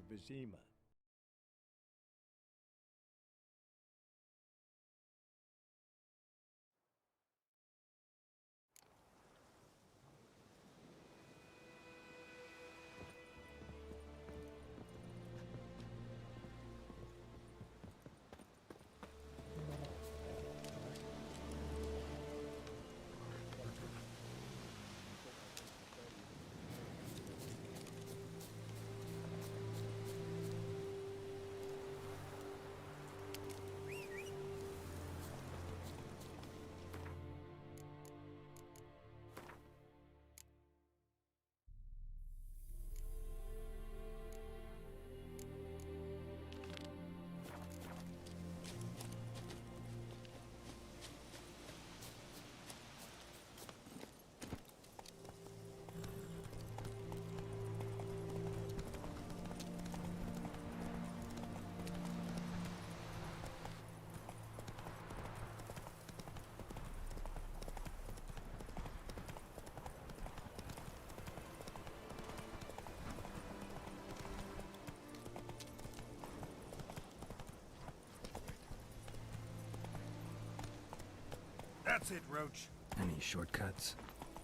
Vizima. That's it, Roach. Any shortcuts?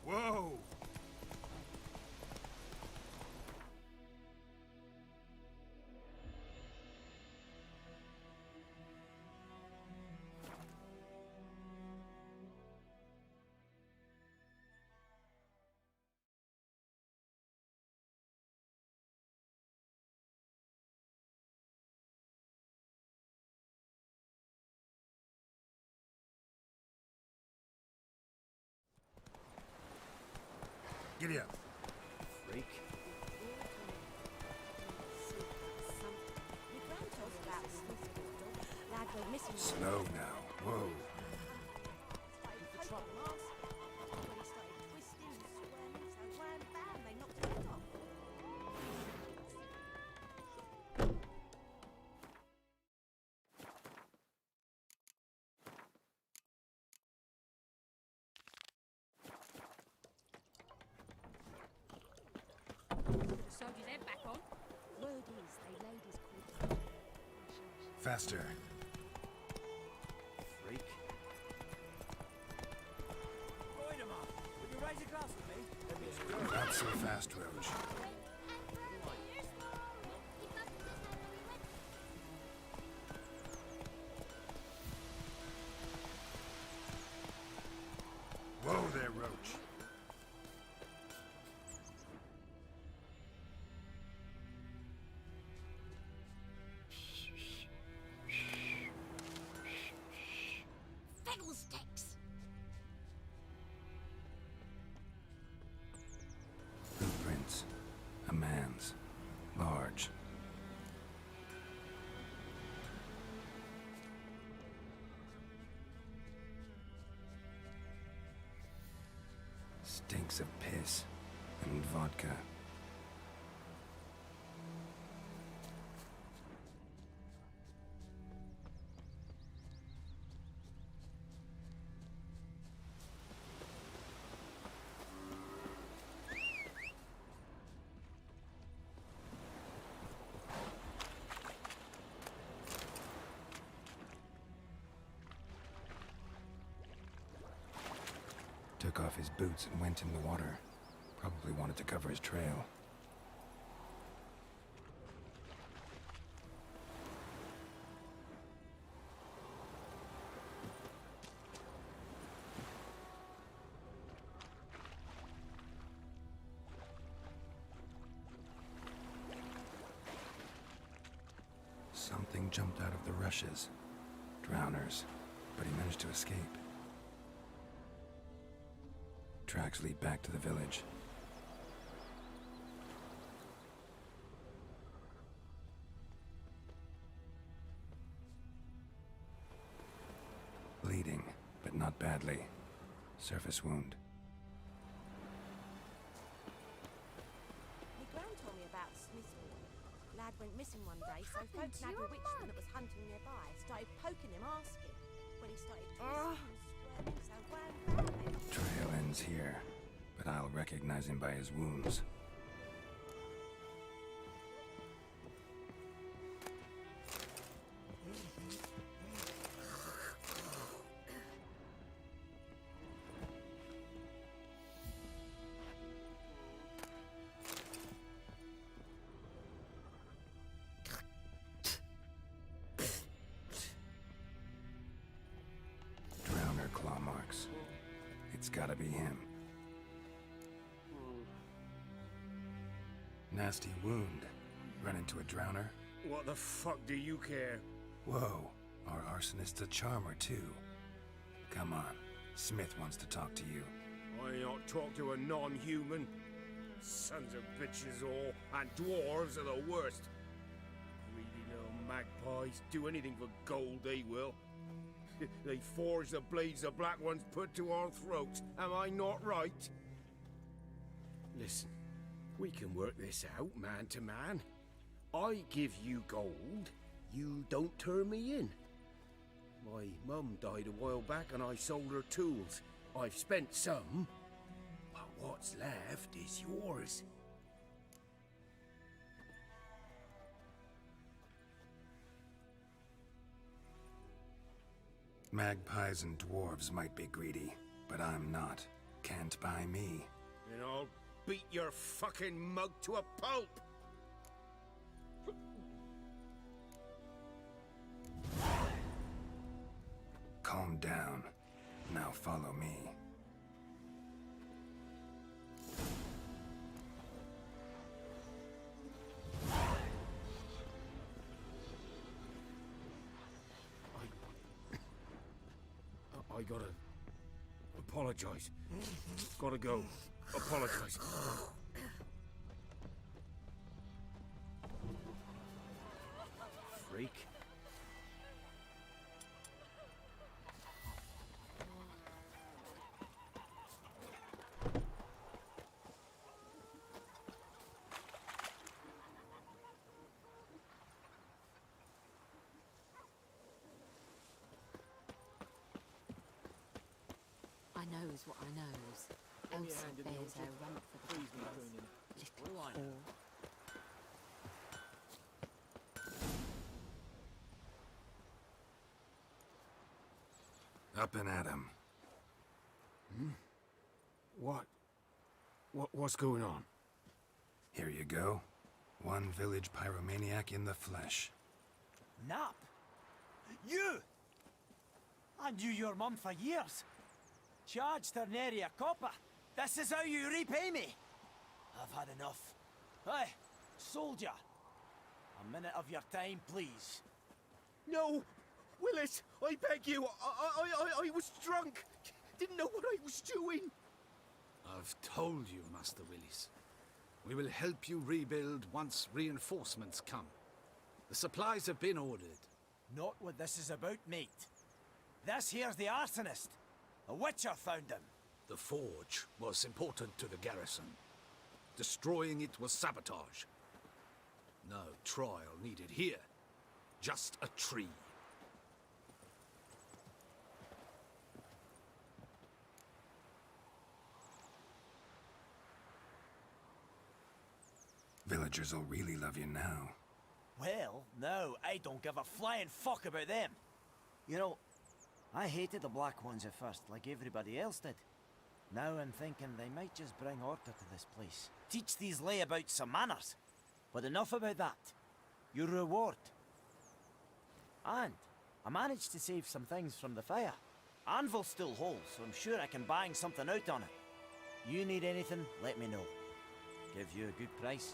Whoa! Giddy up. Freak. Slow now. Whoa. Soldier's head back on. Word is they laid his corpse. Faster. Freak. Right 'em up. Would you raise a glass with me? Not so fast, Roach. Whoa there, Roach. Fiddlesticks! Footprints. A man's. Large. Stinks of piss and vodka. Took off his boots and went in the water. Probably wanted to cover his trail. Something jumped out of the rushes. Drowners. But he managed to escape. Tracks lead back to the village. Bleeding, but not badly. Surface wound. My gran told me about Smith's boy. Lad went missing one day, so happened folk to nabbed your a witchman mug? that was hunting nearby. Started poking him, asking. When he started twisting and squirming, so wham bam, they Trail ends here, but I'll recognize him by his wounds. gotta be him. Nasty wound. Run into a drowner? What the fuck do you care? Whoa, our arsonist's a charmer too. Come on, Smith wants to talk to you. I not talk to a non-human. Sons of bitches all, and dwarves are the worst. Greedy little magpies, do anything for gold they will. They forge the blades the black ones put to our throats. Am I not right? Listen, we can work this out man to man. I give you gold, you don't turn me in. My mum died a while back and I sold her tools. I've spent some, but what's left is yours. Magpies and dwarves might be greedy, but I'm not. Can't buy me. And I'll beat your fucking mug to a pulp! Calm down. Now follow me. I gotta apologize. Gotta go. Apologize. Freak. I knows what I knows. Elsa bears her rump for the little whore. Up and at him. What's going on? Here you go. One village pyromaniac in the flesh. Nap? You! I knew your mum for years. Charged her nary a copper. This is how you repay me. I've had enough. Hey, soldier. A minute of your time, please. No! Willis, I beg you. I was drunk. Didn't know what I was doing. I've told you, Master Willis. We will help you rebuild once reinforcements come. The supplies have been ordered. Not what this is about, mate. This here's the arsonist. A witcher found him. The forge was important to the garrison. Destroying it was sabotage. No trial needed here. Just a tree. Villagers will really love you now. Well, no, I don't give a flying fuck about them. You know, I hated the Black Ones at first, like everybody else did. Now I'm thinking they might just bring order to this place. Teach these layabouts some manners. But enough about that. Your reward. And I managed to save some things from the fire. Anvil's still whole, so I'm sure I can bang something out on it. You need anything, let me know. Give you a good price.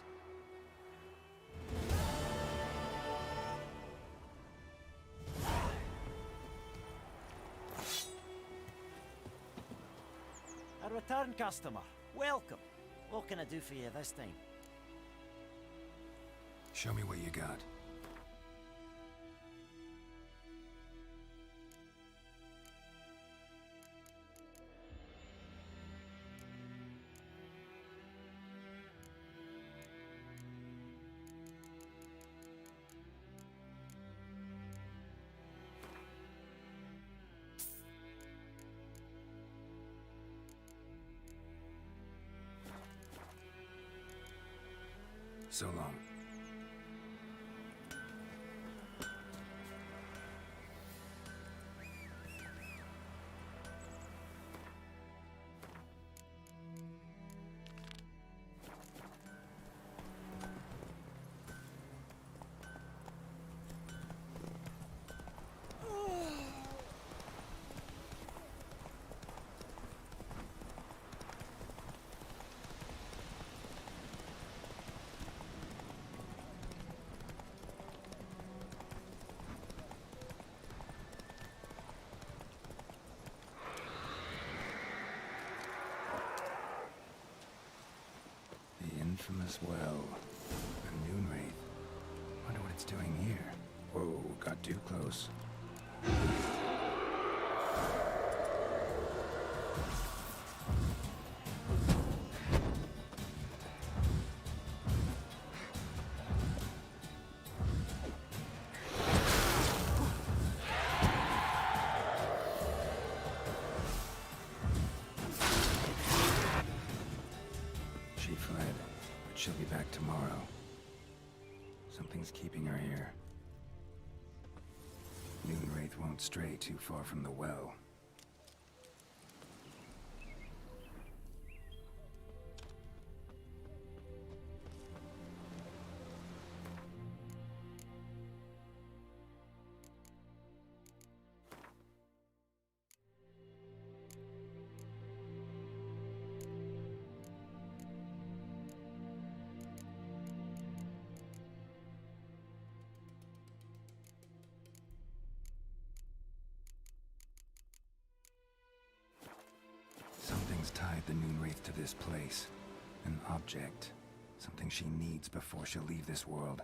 A return customer. Welcome. What can I do for you this time? Show me what you got. So long. infamous well. A noon wraith. Wonder what it's doing here. Whoa, got too close. She fled, but she'll be back tomorrow. Something's keeping her here. Noon wraith won't stray too far from the well. Something's tied the Noon Wraith to this place. An object. Something she needs before she'll leave this world.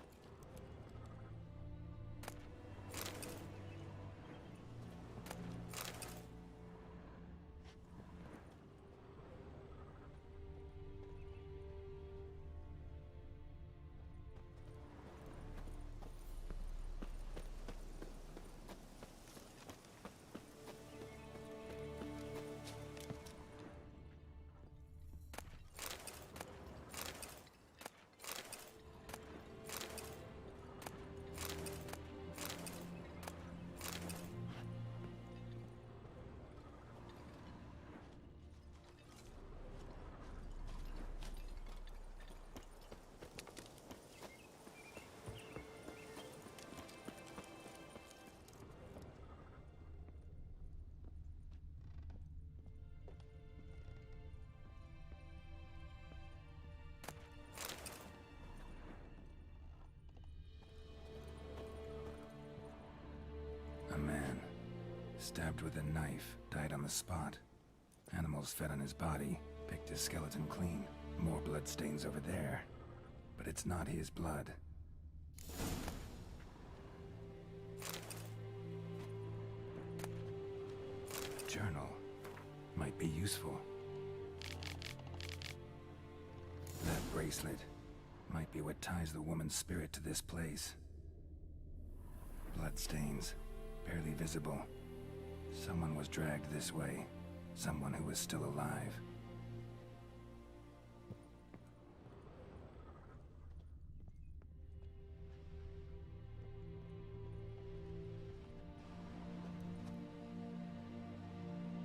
A man, stabbed with a knife, died on the spot. Animals fed on his body, picked his skeleton clean. More bloodstains over there. But it's not his blood. Journal might be useful. That bracelet might be what ties the woman's spirit to this place. Bloodstains. Barely visible. Someone was dragged this way. Someone who was still alive.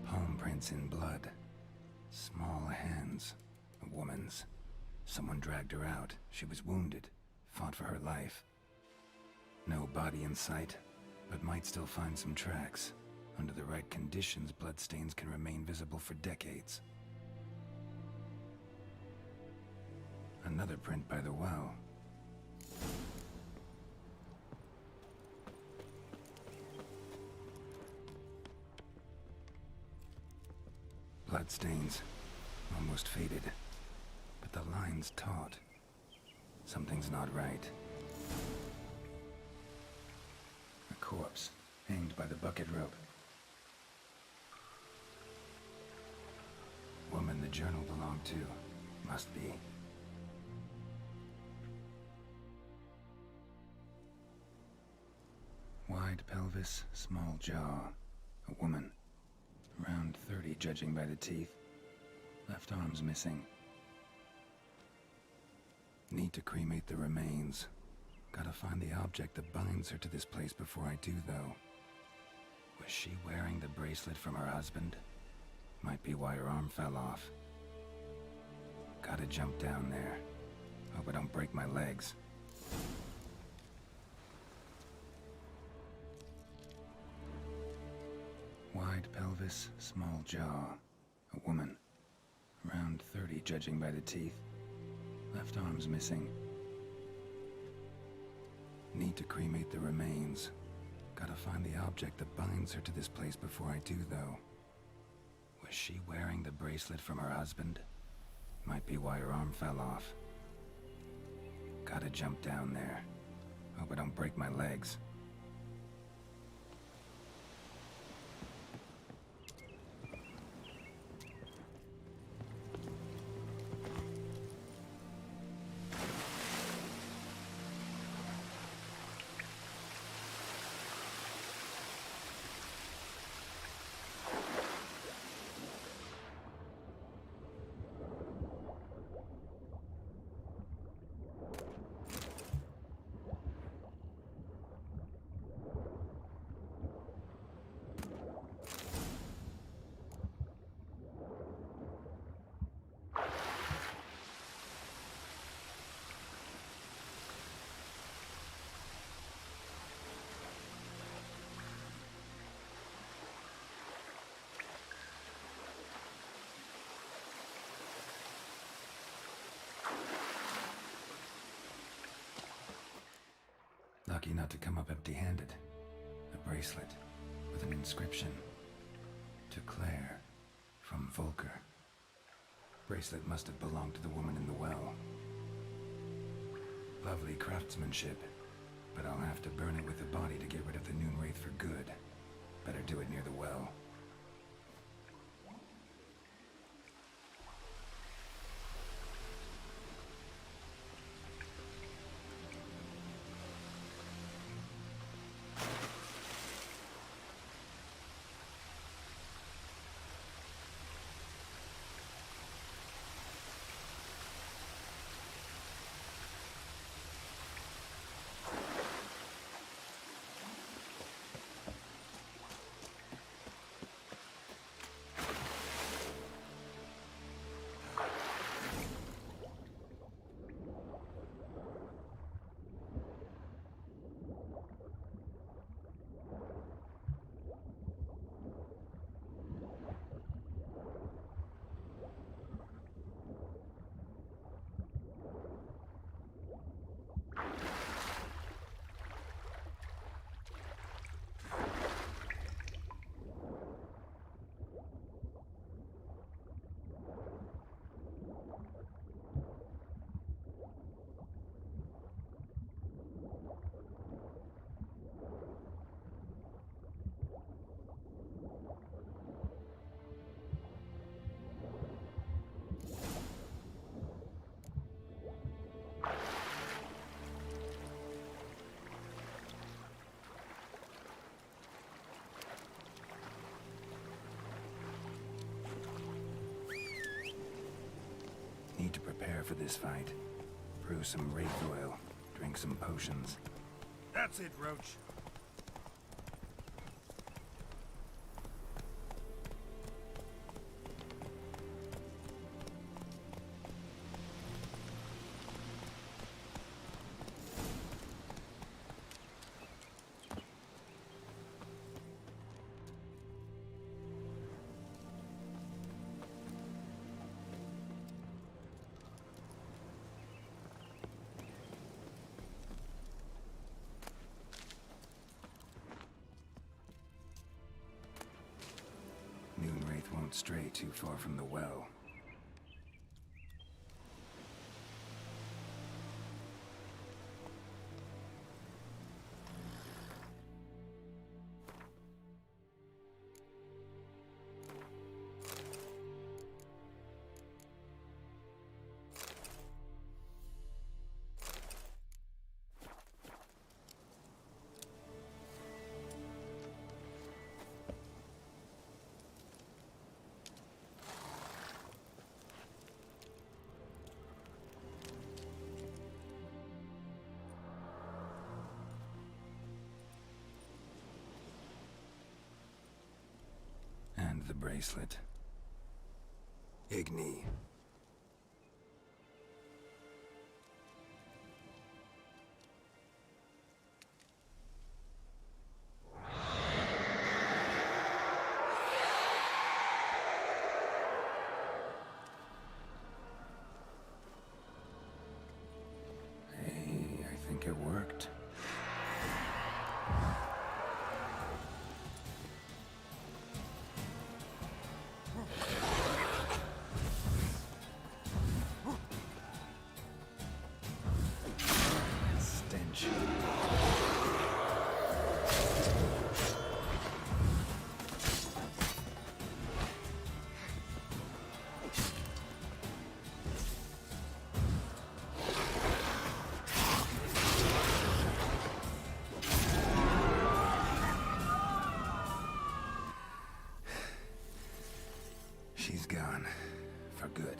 Palm prints in blood. Small hands. A woman's. Someone dragged her out. She was wounded. Fought for her life. No body in sight. But might still find some tracks. Under the right conditions, bloodstains can remain visible for decades. Another print by the well. Bloodstains. Almost faded. But the line's taut. Something's not right. Corpse, hanged by the bucket rope. Woman the journal belonged to. Must be. Wide pelvis, small jaw. A woman. Around 30, judging by the teeth. Left arm's missing. Need to cremate the remains. Gotta find the object that binds her to this place before I do, though. Was she wearing the bracelet from her husband? Might be why her arm fell off. Gotta jump down there. Hope I don't break my legs. Wide pelvis, small jaw. A woman. Around 30, judging by the teeth. Left arm's missing. Need to cremate the remains. Gotta find the object that binds her to this place before I do, though. Was she wearing the bracelet from her husband? Might be why her arm fell off. Gotta jump down there. Hope I don't break my legs. Lucky not to come up empty-handed. A bracelet with an inscription. To Claire, from Volker. Bracelet must have belonged to the woman in the well. Lovely craftsmanship, but I'll have to burn it with the body to get rid of the Noon Wraith for good. Better do it near the well. Need to prepare for this fight. Brew some wraith oil, drink some potions. That's it, Roach. Noon Wraith won't stray too far from the well. And the bracelet. Igni. Hey, I think it worked. He's gone. For good.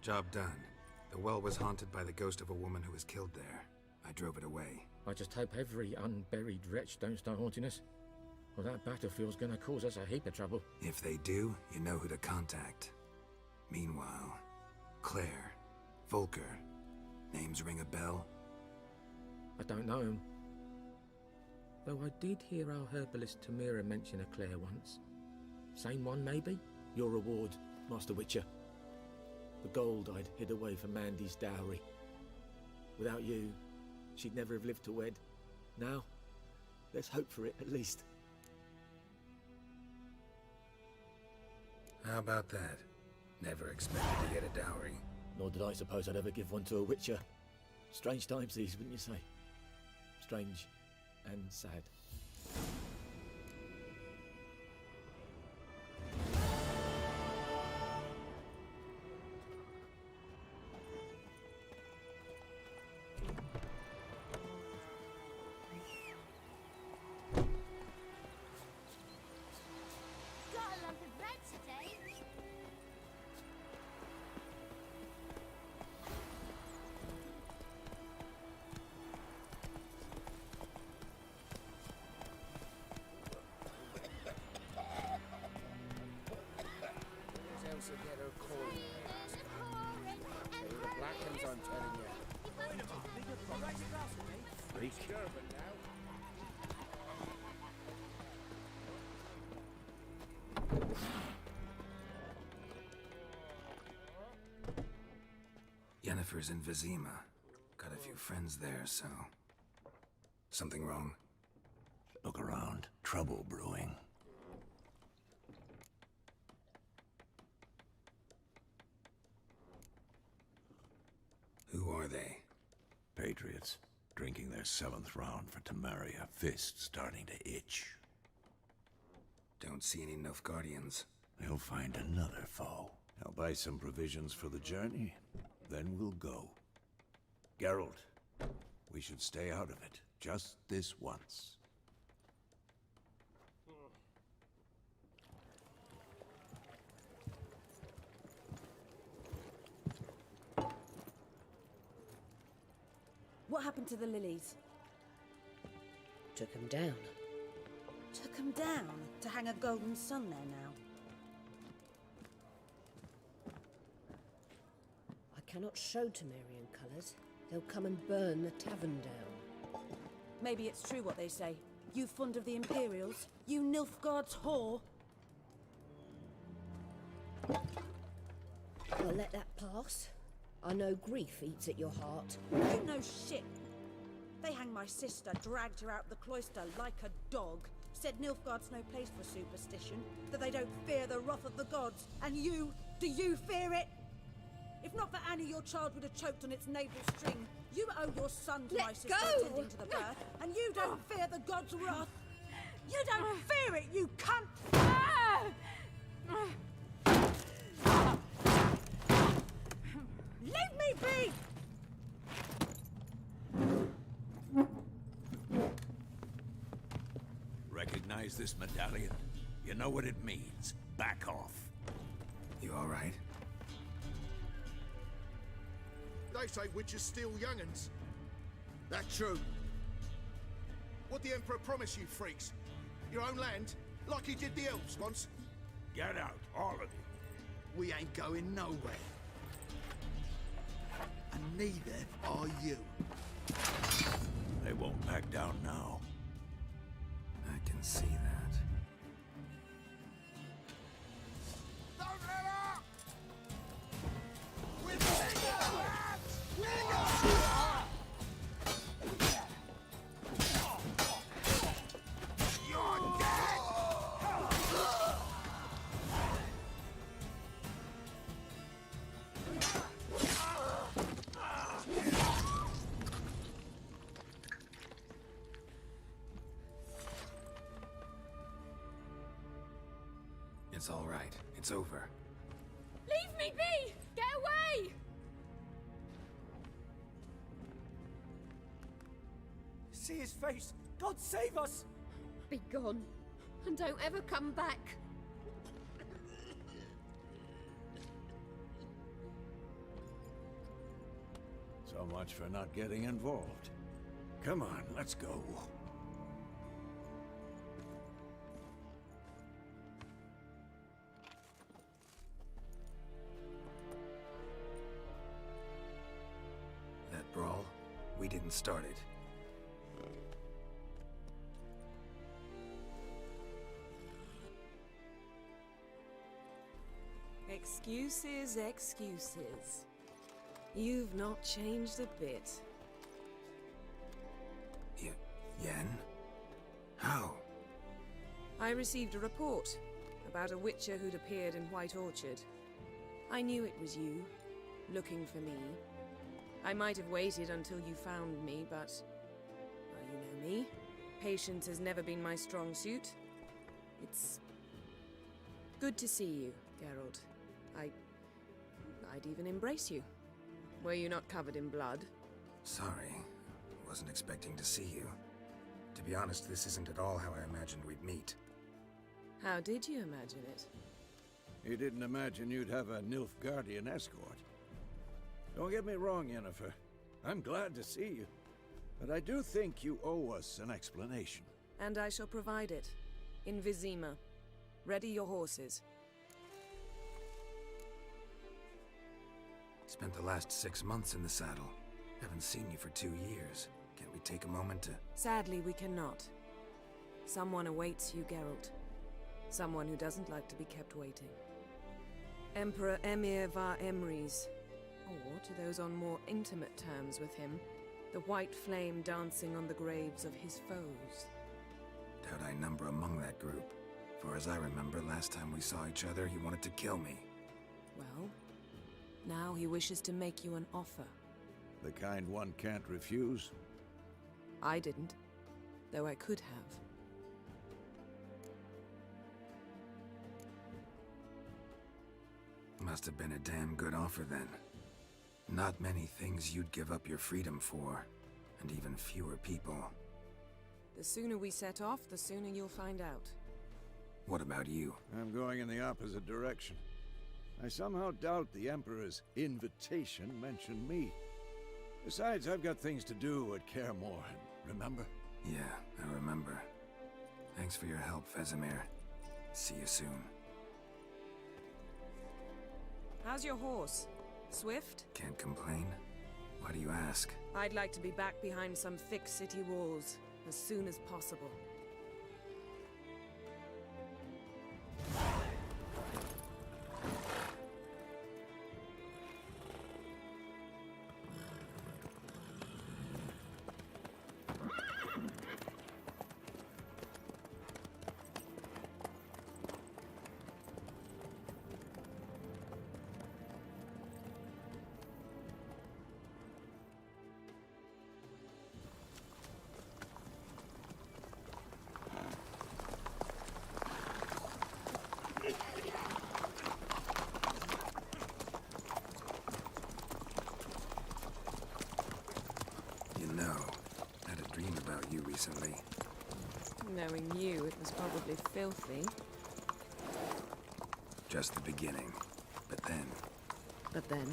Job done. The well was haunted by the ghost of a woman who was killed there. I drove it away. I just hope every unburied wretch don't start haunting us. Well, that battlefield's gonna cause us a heap of trouble. If they do, you know who to contact. Meanwhile, Claire, Volker, names ring a bell? I don't know him. Though I did hear our herbalist Tamira mention a Claire once. Same one, maybe? Your reward, Master Witcher. The gold I'd hid away for Mandy's dowry. Without you, she'd never have lived to wed. Now, let's hope for it, at least. How about that? Never expected to get a dowry. Nor did I suppose I'd ever give one to a Witcher. Strange times these, wouldn't you say? Strange and sad. Yennefer's in Vizima. Got a few friends there, so... Something wrong? Look around. Trouble brewing. Who are they? Patriots. Drinking their 7th round for Temeria. Fists starting to itch. Don't see any Nilfgaardians. They'll find another foe. I'll buy some provisions for the journey. Then we'll go. Geralt, we should stay out of it. Just this once. What happened to the lilies? Took him down. Took them down to hang a golden sun there now. I cannot show Temerian colours. They'll come and burn the tavern down. Maybe it's true what they say. You fond of the Imperials? You Nilfgaard's whore? I'll let that pass. I know grief eats at your heart. You know shit. They hanged my sister, dragged her out the cloister like a dog. Said Nilfgaard's no place for superstition, that they don't fear the wrath of the gods. And you, do you fear it? If not for Annie, your child would have choked on its navel string. You owe your son to my sister attending to the birth, and you don't fear the gods' wrath. You don't fear it, you cunt! Leave me be! Recognize this medallion? You know what it means. Back off. You all right? They say witches steal young'uns. That true? What the Emperor promise you, freaks? Your own land? Like he did the elves once? Get out, all of you. We ain't going nowhere. And neither are you. They won't back down now. didn't see that. Don't let up! You're dead! It's all right. It's over. Leave me be! Get away! See his face! God save us! Be gone. And don't ever come back. So much for not getting involved. Come on, let's go. That brawl, we didn't start it. Excuses, excuses. You've not changed a bit. Yen? How? I received a report about a witcher who'd appeared in White Orchard. I knew it was you, looking for me. I might have waited until you found me, but... well, you know me. Patience has never been my strong suit. It's... good to see you, Geralt. I'd even embrace you. Were you not covered in blood? Sorry. Wasn't expecting to see you. To be honest, this isn't at all how I imagined we'd meet. How did you imagine it? You didn't imagine you'd have a Nilfgaardian escort. Don't get me wrong, Yennefer. I'm glad to see you. But I do think you owe us an explanation. And I shall provide it. In Vizima. Ready your horses. Spent the last 6 months in the saddle. Haven't seen you for 2 years. Can't we take a moment to... Sadly, we cannot. Someone awaits you, Geralt. Someone who doesn't like to be kept waiting. Emperor Emir var Emrys. Or, to those on more intimate terms with him, the white flame dancing on the graves of his foes. Doubt I number among that group. For as I remember, last time we saw each other, he wanted to kill me. Well, now he wishes to make you an offer. The kind one can't refuse? I didn't, though I could have. Must have been a damn good offer then. Not many things you'd give up your freedom for, and even fewer people. The sooner we set off, the sooner you'll find out. What about you? I'm going in the opposite direction. I somehow doubt the Emperor's invitation mentioned me. Besides, I've got things to do at Kaer Morhen, remember? Yeah, I remember. Thanks for your help, Vesemir. See you soon. How's your horse? Swift? Can't complain. Why do you ask? I'd like to be back behind some thick city walls as soon as possible. Recently. Knowing you, it was probably filthy. Just the beginning. But then... But then?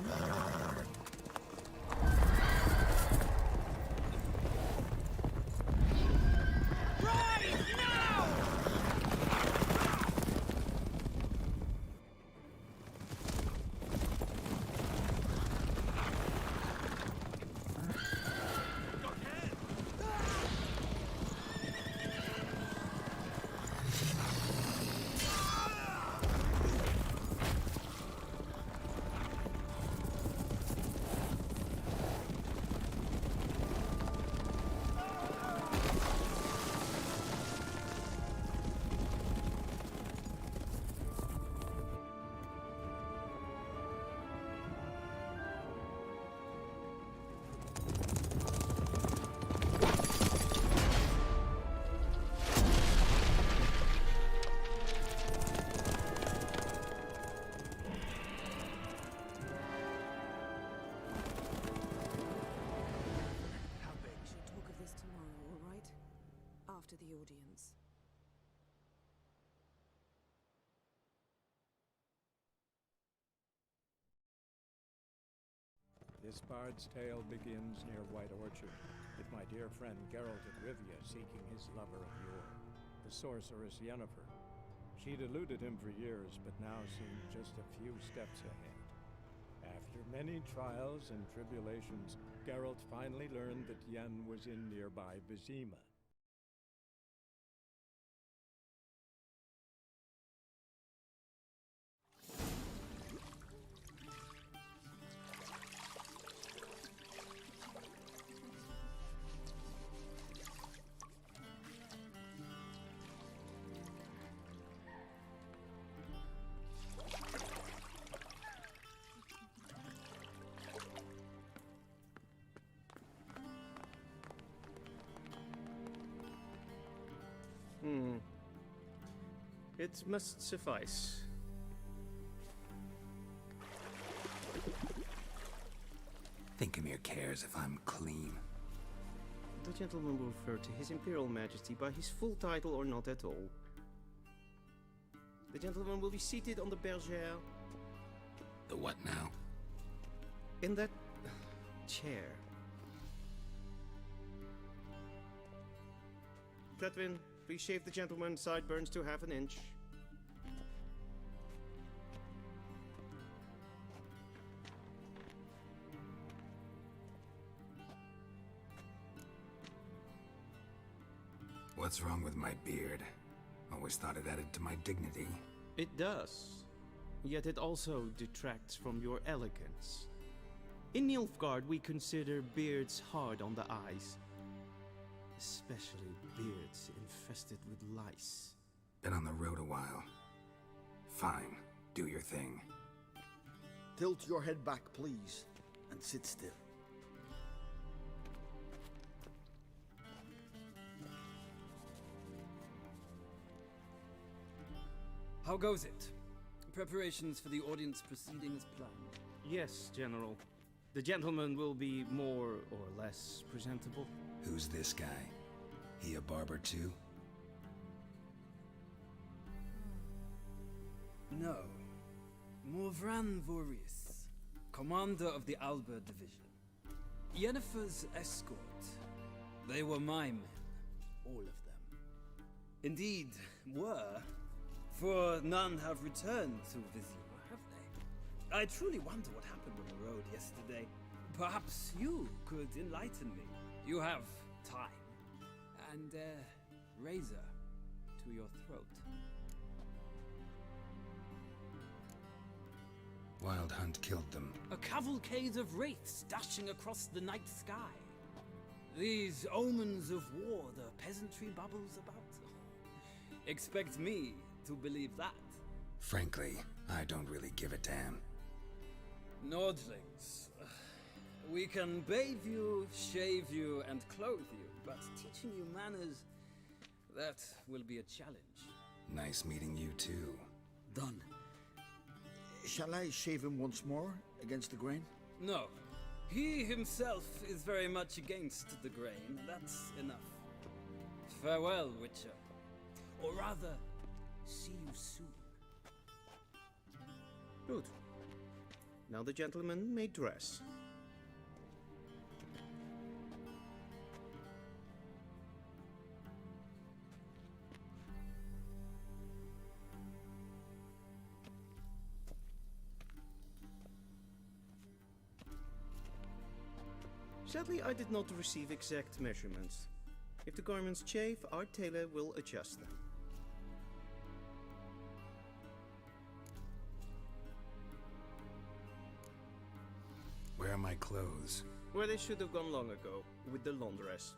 This bard's tale begins near White Orchard, with my dear friend Geralt of Rivia seeking his lover of yore, the sorceress Yennefer. She'd eluded him for years, but now seemed just a few steps ahead. After many trials and tribulations, Geralt finally learned that Yen was in nearby Vizima. It must suffice. Thinkamere cares if I'm clean. The gentleman will refer to His Imperial Majesty by his full title or not at all. The gentleman will be seated on the bergère. The what now? In that chair. Tredwin, please shave the gentleman's sideburns to half an inch. What's wrong with my beard? Always thought it added to my dignity. It does. Yet it also detracts from your elegance. In Nilfgaard, we consider beards hard on the eyes. Especially beards infested with lice. Been on the road a while. Fine, do your thing. Tilt your head back, please, and sit still. How goes it? Preparations for the audience proceeding as planned? Yes, General. The gentleman will be more or less presentable. Who's this guy? He a barber too? No. Morvran Vorius, commander of the Alba Division. Yennefer's escort. They were my men, all of them. Indeed, were, for none have returned to Vizima, have they? I truly wonder what happened on the road yesterday. Perhaps you could enlighten me. You have time. And a razor to your throat. Wild Hunt killed them. A cavalcade of wraiths dashing across the night sky. These omens of war the peasantry bubbles about. Expect me to believe that. Frankly, I don't really give a damn. Nordlings. We can bathe you, shave you, and clothe you, but teaching you manners, that will be a challenge. Nice meeting you too. Done. Shall I shave him once more, against the grain? No. He himself is very much against the grain. That's enough. Farewell, Witcher. Or rather, see you soon. Good. Now the gentleman may dress. Sadly, I did not receive exact measurements. If the garments chafe, our tailor will adjust them. Where are my clothes? Where they should have gone long ago, with the laundress.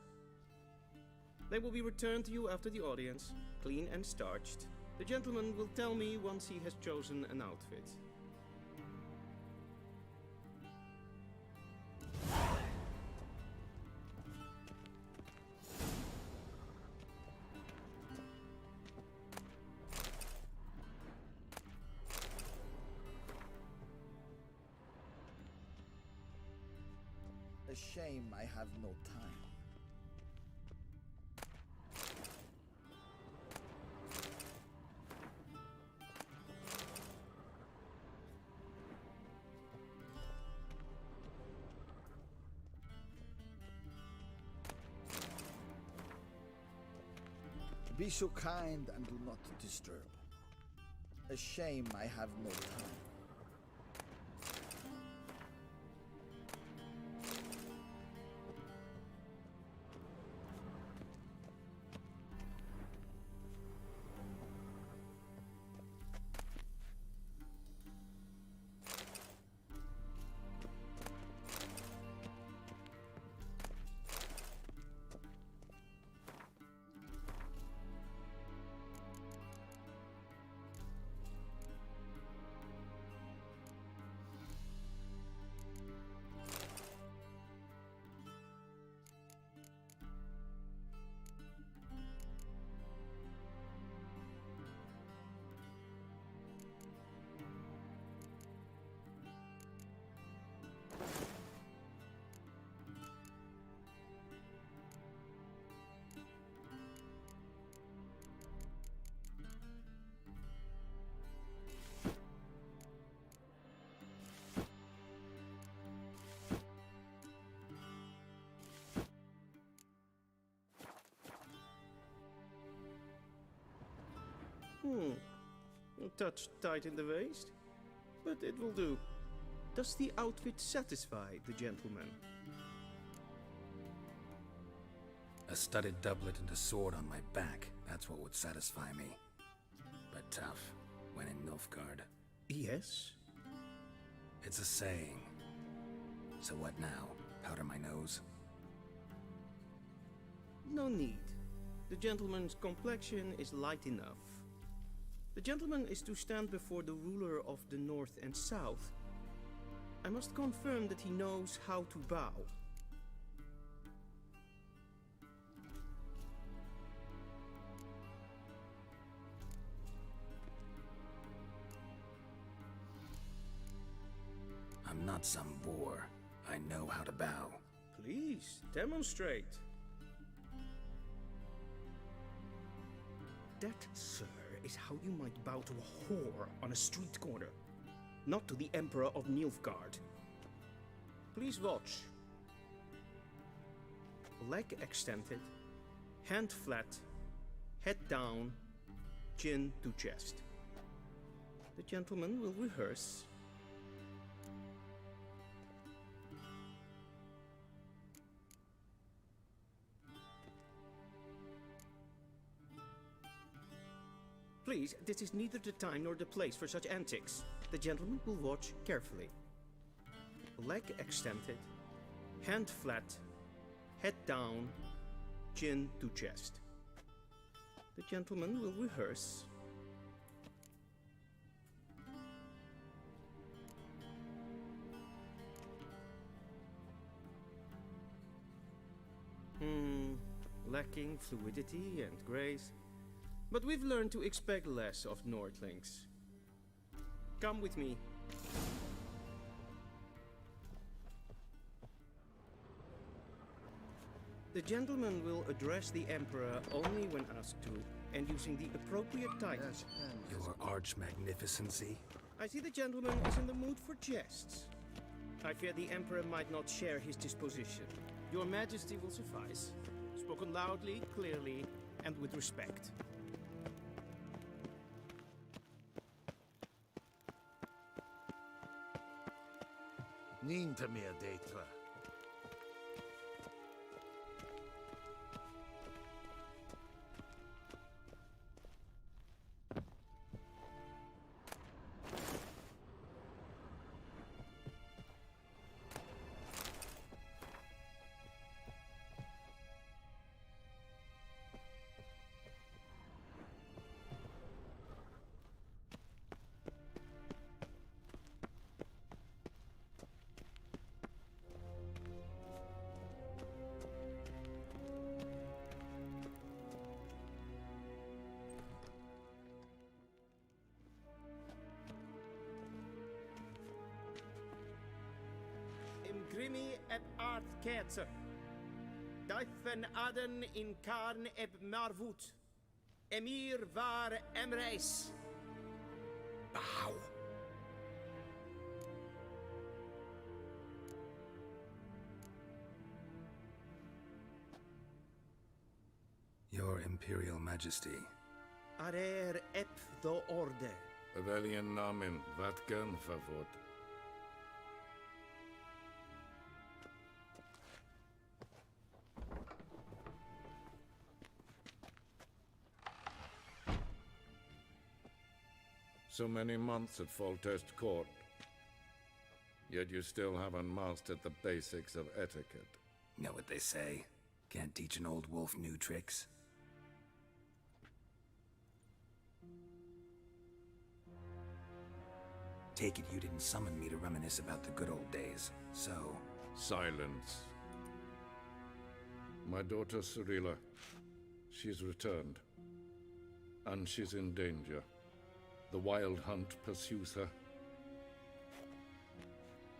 They will be returned to you after the audience, clean and starched. The gentleman will tell me once he has chosen an outfit. A shame I have no time. Be so kind and do not disturb. A shame I have no time. A touch tight in the waist, but it will do. Does the outfit satisfy the gentleman? A studded doublet and a sword on my back, that's what would satisfy me. But tough, when in Nilfgaard. Yes? It's a saying. So what now? Powder my nose? No need. The gentleman's complexion is light enough. The gentleman is to stand before the ruler of the North and South. I must confirm that he knows how to bow. I'm not some boor. I know how to bow. Please, demonstrate. That, sir, is how you might bow to a whore on a street corner, not to the Emperor of Nilfgaard. Please watch. Leg extended, hand flat, head down, chin to chest. The gentleman will rehearse. Please, this is neither the time nor the place for such antics. The gentleman will watch carefully. Leg extended, hand flat, head down, chin to chest. The gentleman will rehearse. Lacking fluidity and grace. But we've learned to expect less of Nordlings. Come with me. The gentleman will address the Emperor only when asked to, and using the appropriate titles. Your arch-magnificency? I see the gentleman is in the mood for jests. I fear the Emperor might not share his disposition. Your Majesty will suffice. Spoken loudly, clearly, and with respect. Ninta mer detra. Grimi eb art ketzer. Daifen aden in karn eb marvut. Emir var emreis. Bow. Your Imperial Majesty. Arer ep do orde. Rebellion namen, vatgen favor. So many months at Foltest Court, yet you still haven't mastered the basics of etiquette. Know what they say? Can't teach an old wolf new tricks. Take it you didn't summon me to reminisce about the good old days, so... Silence. My daughter Cirilla, she's returned. And she's in danger. The Wild Hunt pursues her.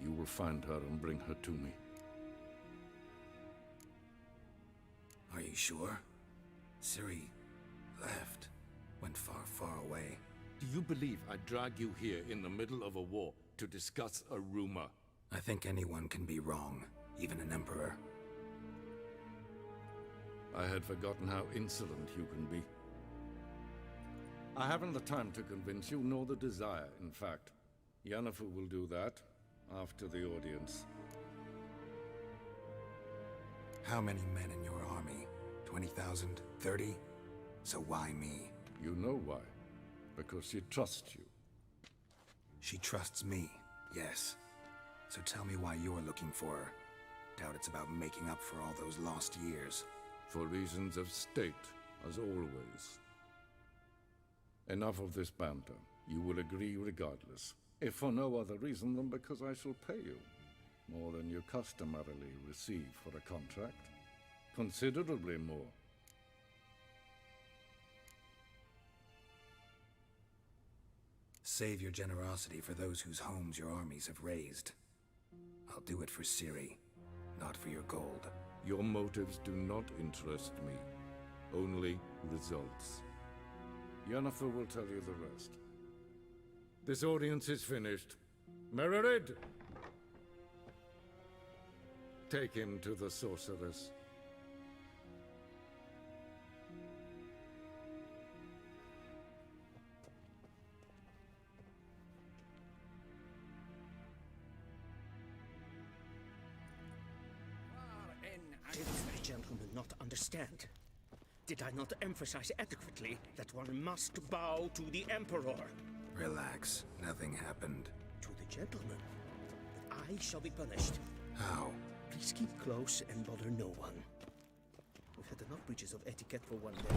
You will find her and bring her to me. Are you sure? Ciri left. Went far, far away. Do you believe I drag you here in the middle of a war to discuss a rumor? I think anyone can be wrong, even an emperor. I had forgotten how insolent you can be. I haven't the time to convince you, nor the desire, in fact. Yennefer will do that after the audience. How many men in your army? 20,000? 30? So why me? You know why. Because she trusts you. She trusts me, yes. So tell me why you're looking for her. Doubt it's about making up for all those lost years. For reasons of state, as always. Enough of this banter. You will agree regardless. If for no other reason than because I shall pay you. More than you customarily receive for a contract. Considerably more. Save your generosity for those whose homes your armies have razed. I'll do it for Ciri, not for your gold. Your motives do not interest me. Only results. Yennefer will tell you the rest. This audience is finished. Mererid! Take him to the sorceress. Did the gentleman not understand? Did I not emphasize adequately that one must bow to the Emperor? Relax. Nothing happened. To the gentleman. But I shall be punished. How? Please keep close and bother no one. We've had enough breaches of etiquette for one day.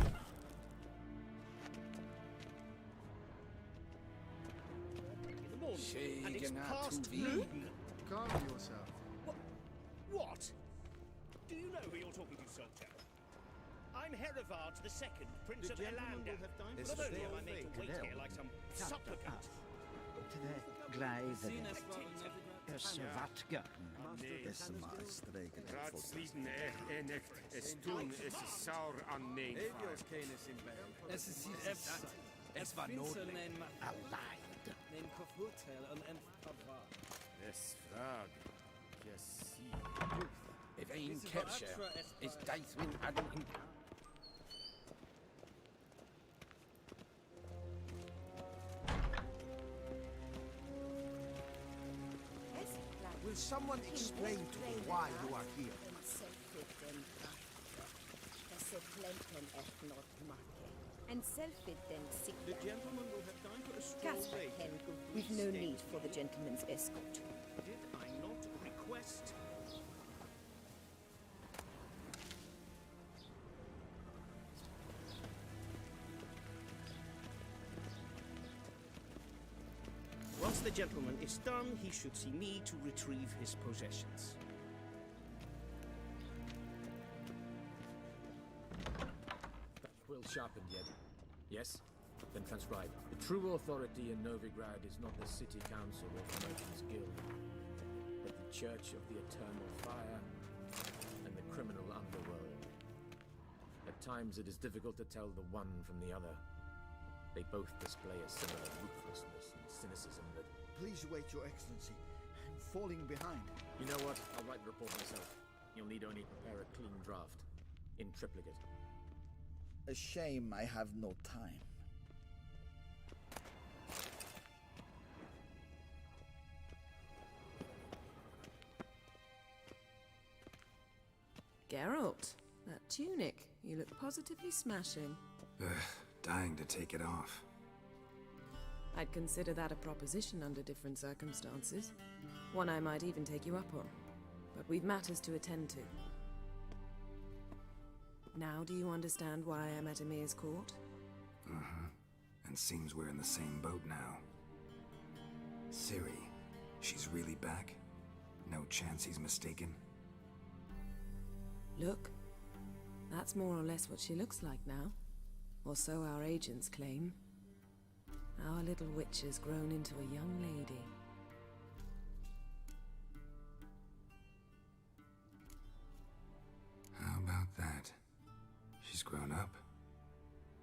In the morning, and it's past noon. Calm yourself. What? Do you know who you're talking to, soldier? I'm Herivard II, Prince of Elanda. Not only am I made to wait here like some supplicant. Servatka. Dessa maestregel. Ratsliden echt es tun, es ist sauer an neem. Es ist es war notwendig. Neem Hotel en Papa. Es frag. Yes, see. If ein Kepscher is Deithwin Adwin. Will someone explain to me why you are here? The gentleman will have time for a stroll later. We've no need for the gentleman's escort. Did I not request? Once the gentleman is done, he should see me to retrieve his possessions. That quill sharpened yet? Yes? Then transcribe. The true authority in Novigrad is not the city council or the merchants' guild, but the Church of the Eternal Fire and the criminal underworld. At times it is difficult to tell the one from the other. They both display a similar ruthlessness and cynicism that... Please wait, Your Excellency. I'm falling behind. You know what? I'll write the report myself. You'll need only prepare a clean draft. In triplicate. A shame I have no time. Geralt, that tunic. You look positively smashing. Ugh, dying to take it off. I'd consider that a proposition under different circumstances. One I might even take you up on. But we've matters to attend to. Now do you understand why I'm at Emir's court? Uh-huh. And seems we're in the same boat now. Ciri, she's really back? No chance he's mistaken? Look, that's more or less what she looks like now. Or so our agents claim. Our little witch has grown into a young lady. How about that? She's grown up?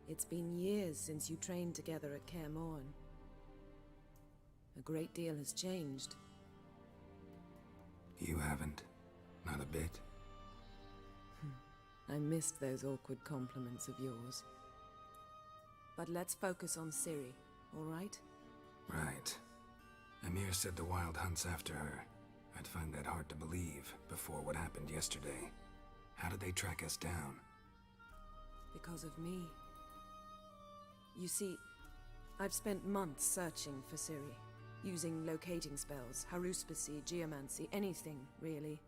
It's been years since you trained together at Kaer Morhen. A great deal has changed. You haven't? Not a bit? I missed those awkward compliments of yours. But let's focus on Ciri, all right? Right. Emir said the Wild Hunt's after her. I'd find that hard to believe before what happened yesterday. How did they track us down? Because of me. You see, I've spent months searching for Ciri, using locating spells, haruspicy, geomancy, anything, really.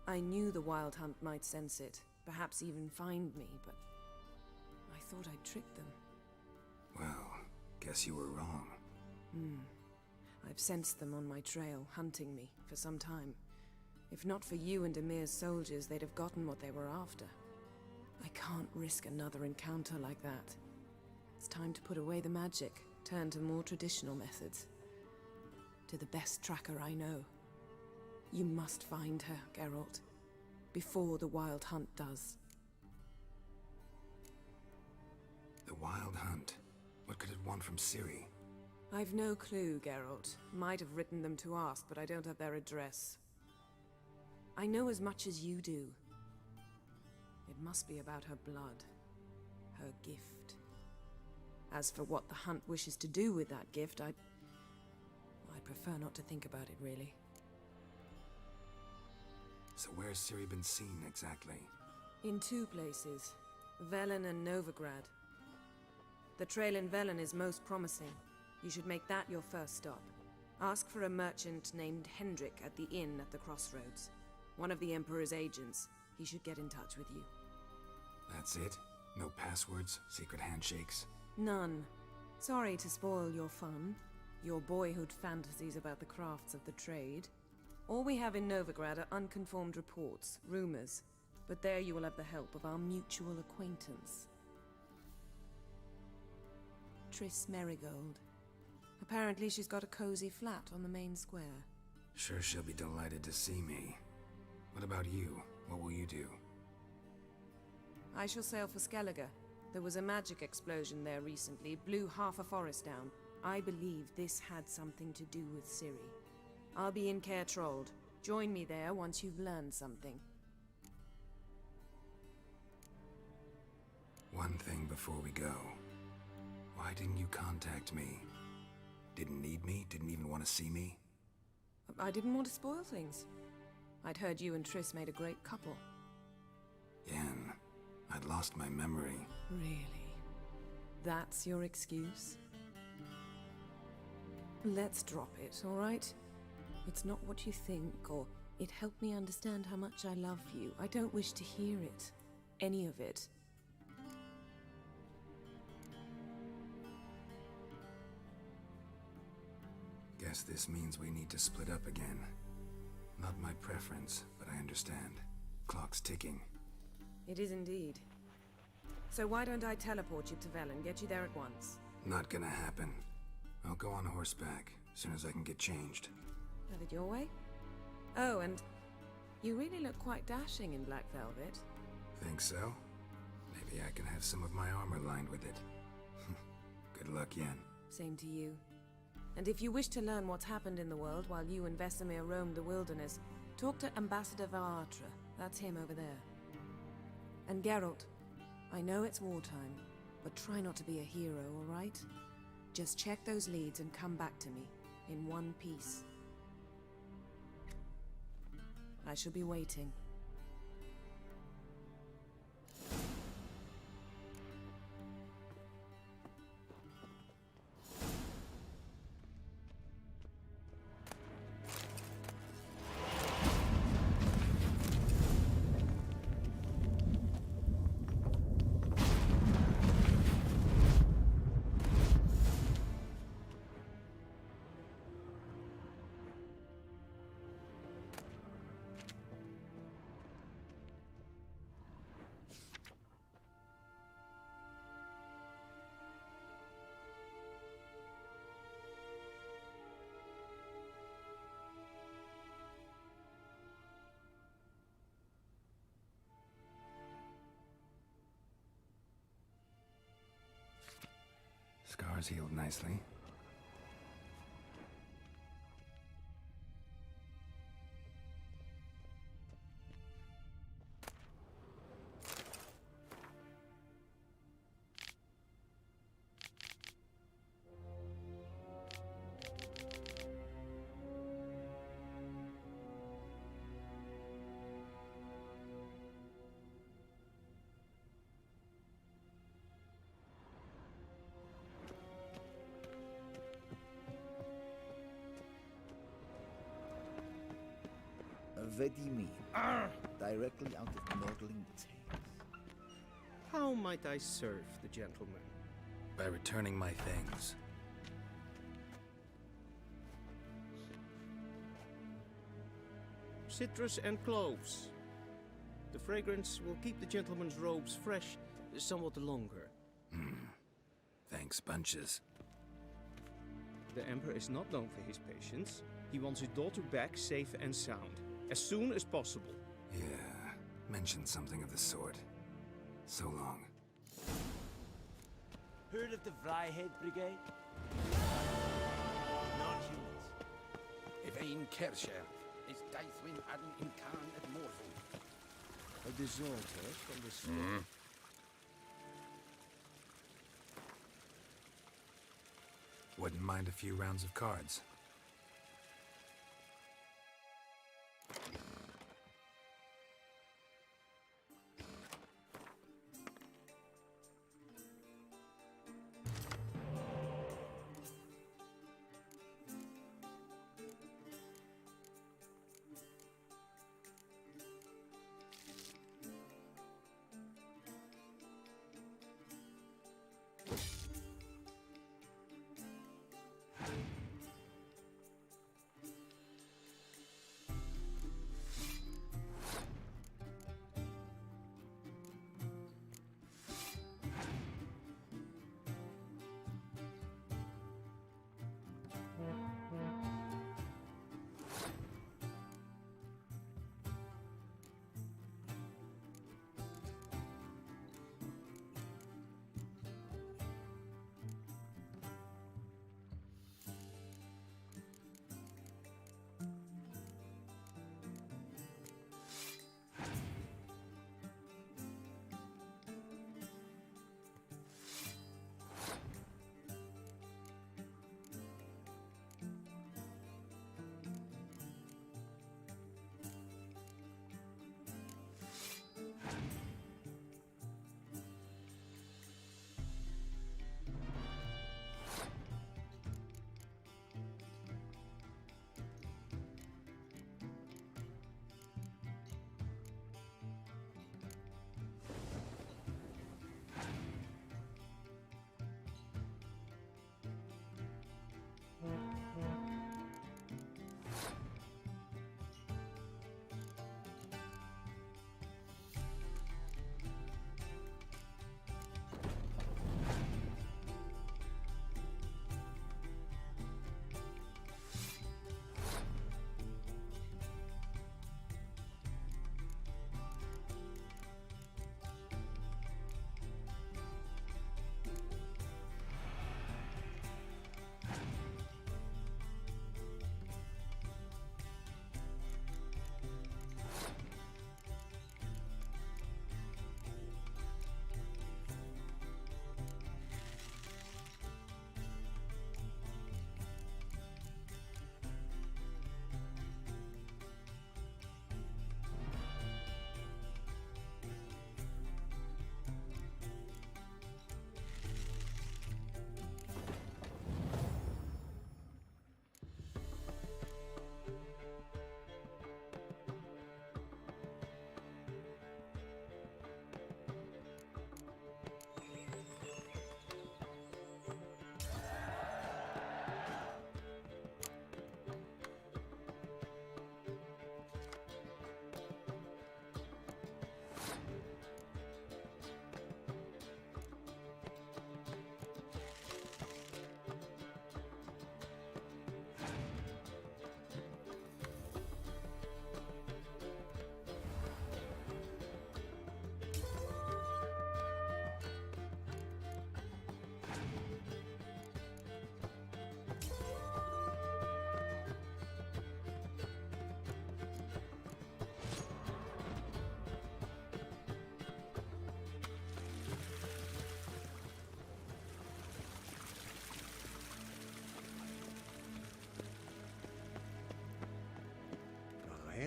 I knew the Wild Hunt might sense it, perhaps even find me, but I thought I'd trick them. Well, guess you were wrong. I've sensed them on my trail, hunting me, for some time. If not for you and Emir's soldiers, they'd have gotten what they were after. I can't risk another encounter like that. It's time to put away the magic, turn to more traditional methods. To the best tracker I know. You must find her, Geralt. Before the Wild Hunt does. The Wild Hunt? What could it want from Ciri? I've no clue, Geralt. Might have written them to ask, but I don't have their address. I know as much as you do. It must be about her blood. Her gift. As for what the Hunt wishes to do with that gift, I prefer not to think about it, really. So where's Ciri been seen, exactly? In two places. Velen and Novigrad. The trail in Velen is most promising. You should make that your first stop. Ask for a merchant named Hendrik at the inn at the crossroads. One of the Emperor's agents. He should get in touch with you. That's it? No passwords? Secret handshakes? None. Sorry to spoil your fun. Your boyhood fantasies about the crafts of the trade. All we have in Novigrad are unconfirmed reports, rumors. But there you will have the help of our mutual acquaintance. Triss Merigold. Apparently she's got a cozy flat on the main square. Sure she'll be delighted to see me. What about you? What will you do? I shall sail for Skellige. There was a magic explosion there recently, blew half a forest down. I believe this had something to do with Ciri. I'll be in Caer Trolde. Join me there once you've learned something. One thing before we go. Why didn't you contact me? Didn't need me? Didn't even want to see me? I didn't want to spoil things. I'd heard you and Triss made a great couple. Yen, I'd lost my memory. Really? That's your excuse? Let's drop it, all right? It's not what you think, or it helped me understand how much I love you. I don't wish to hear it. Any of it. Guess this means we need to split up again. Not my preference, but I understand. Clock's ticking. It is indeed. So why don't I teleport you to Velen, get you there at once? Not gonna happen. I'll go on horseback, as soon as I can get changed. Have it your way? Oh, and you really look quite dashing in black velvet. Think so? Maybe I can have some of my armor lined with it. Good luck, Yen. Same to you. And if you wish to learn what's happened in the world while you and Vesemir roamed the wilderness, talk to Ambassador Varatra. That's him over there. And Geralt, I know it's wartime, but try not to be a hero, all right? Just check those leads and come back to me, in one piece. I shall be waiting. Scars healed nicely. Vedi me. Directly out of Nordling tales. How might I serve the gentleman? By returning my things. Citrus and cloves. The fragrance will keep the gentleman's robes fresh somewhat longer. Thanks, bunches. The Emperor is not known for his patience. He wants his daughter back safe and sound, as soon as possible. Yeah, mentioned something of the sort. So long. Heard of the Vryhead Brigade? Non-humans. Evain Kersher is Daithwin Adden in Khan at Morville. A deserter from the swamp. Wouldn't mind a few rounds of cards.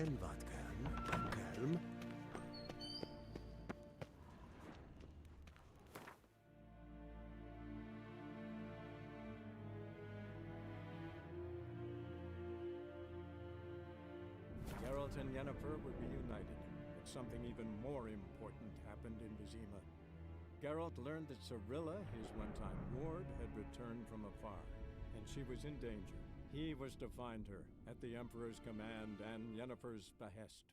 En wat kalm. Geralt and Yennefer were reunited, but something even more important happened in Vizima. Geralt learned that Cirilla, his one-time ward, had returned from afar, and she was in danger. He was to find her, at the Emperor's command and Yennefer's behest.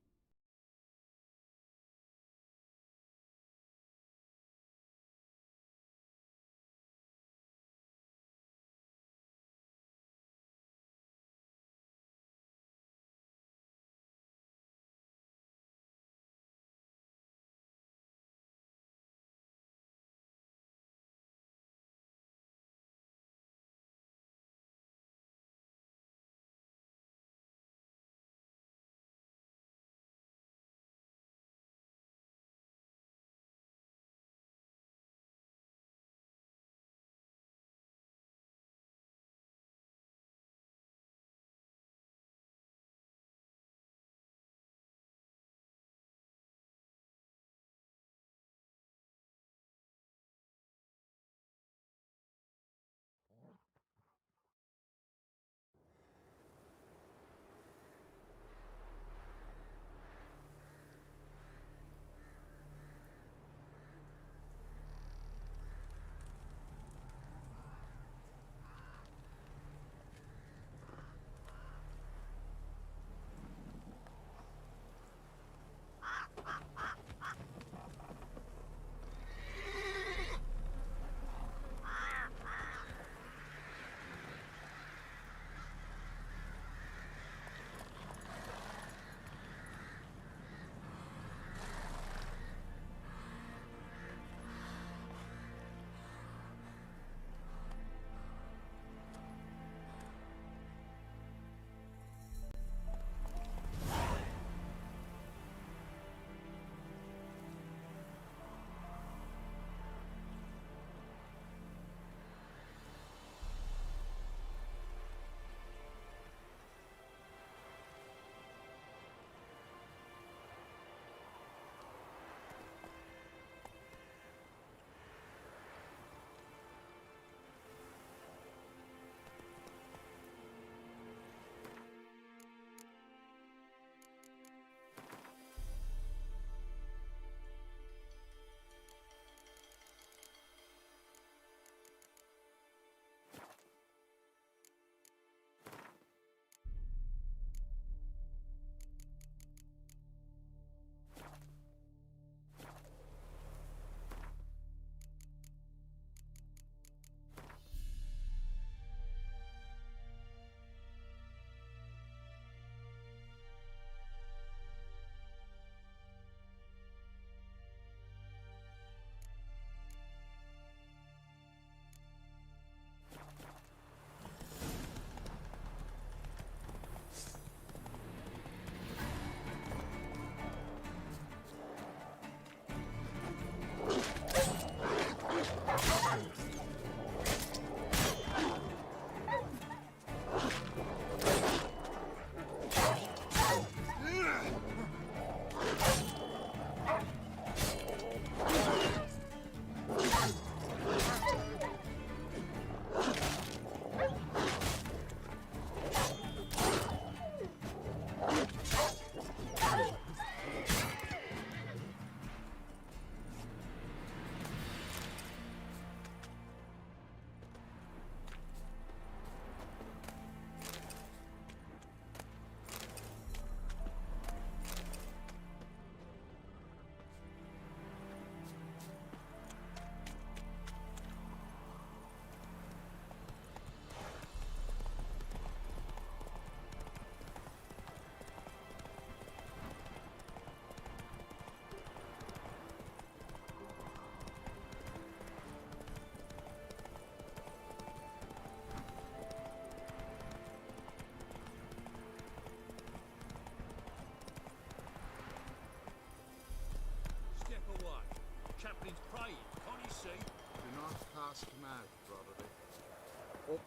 Chaplain's praying, can't you see? Do not cast mad, Roderick.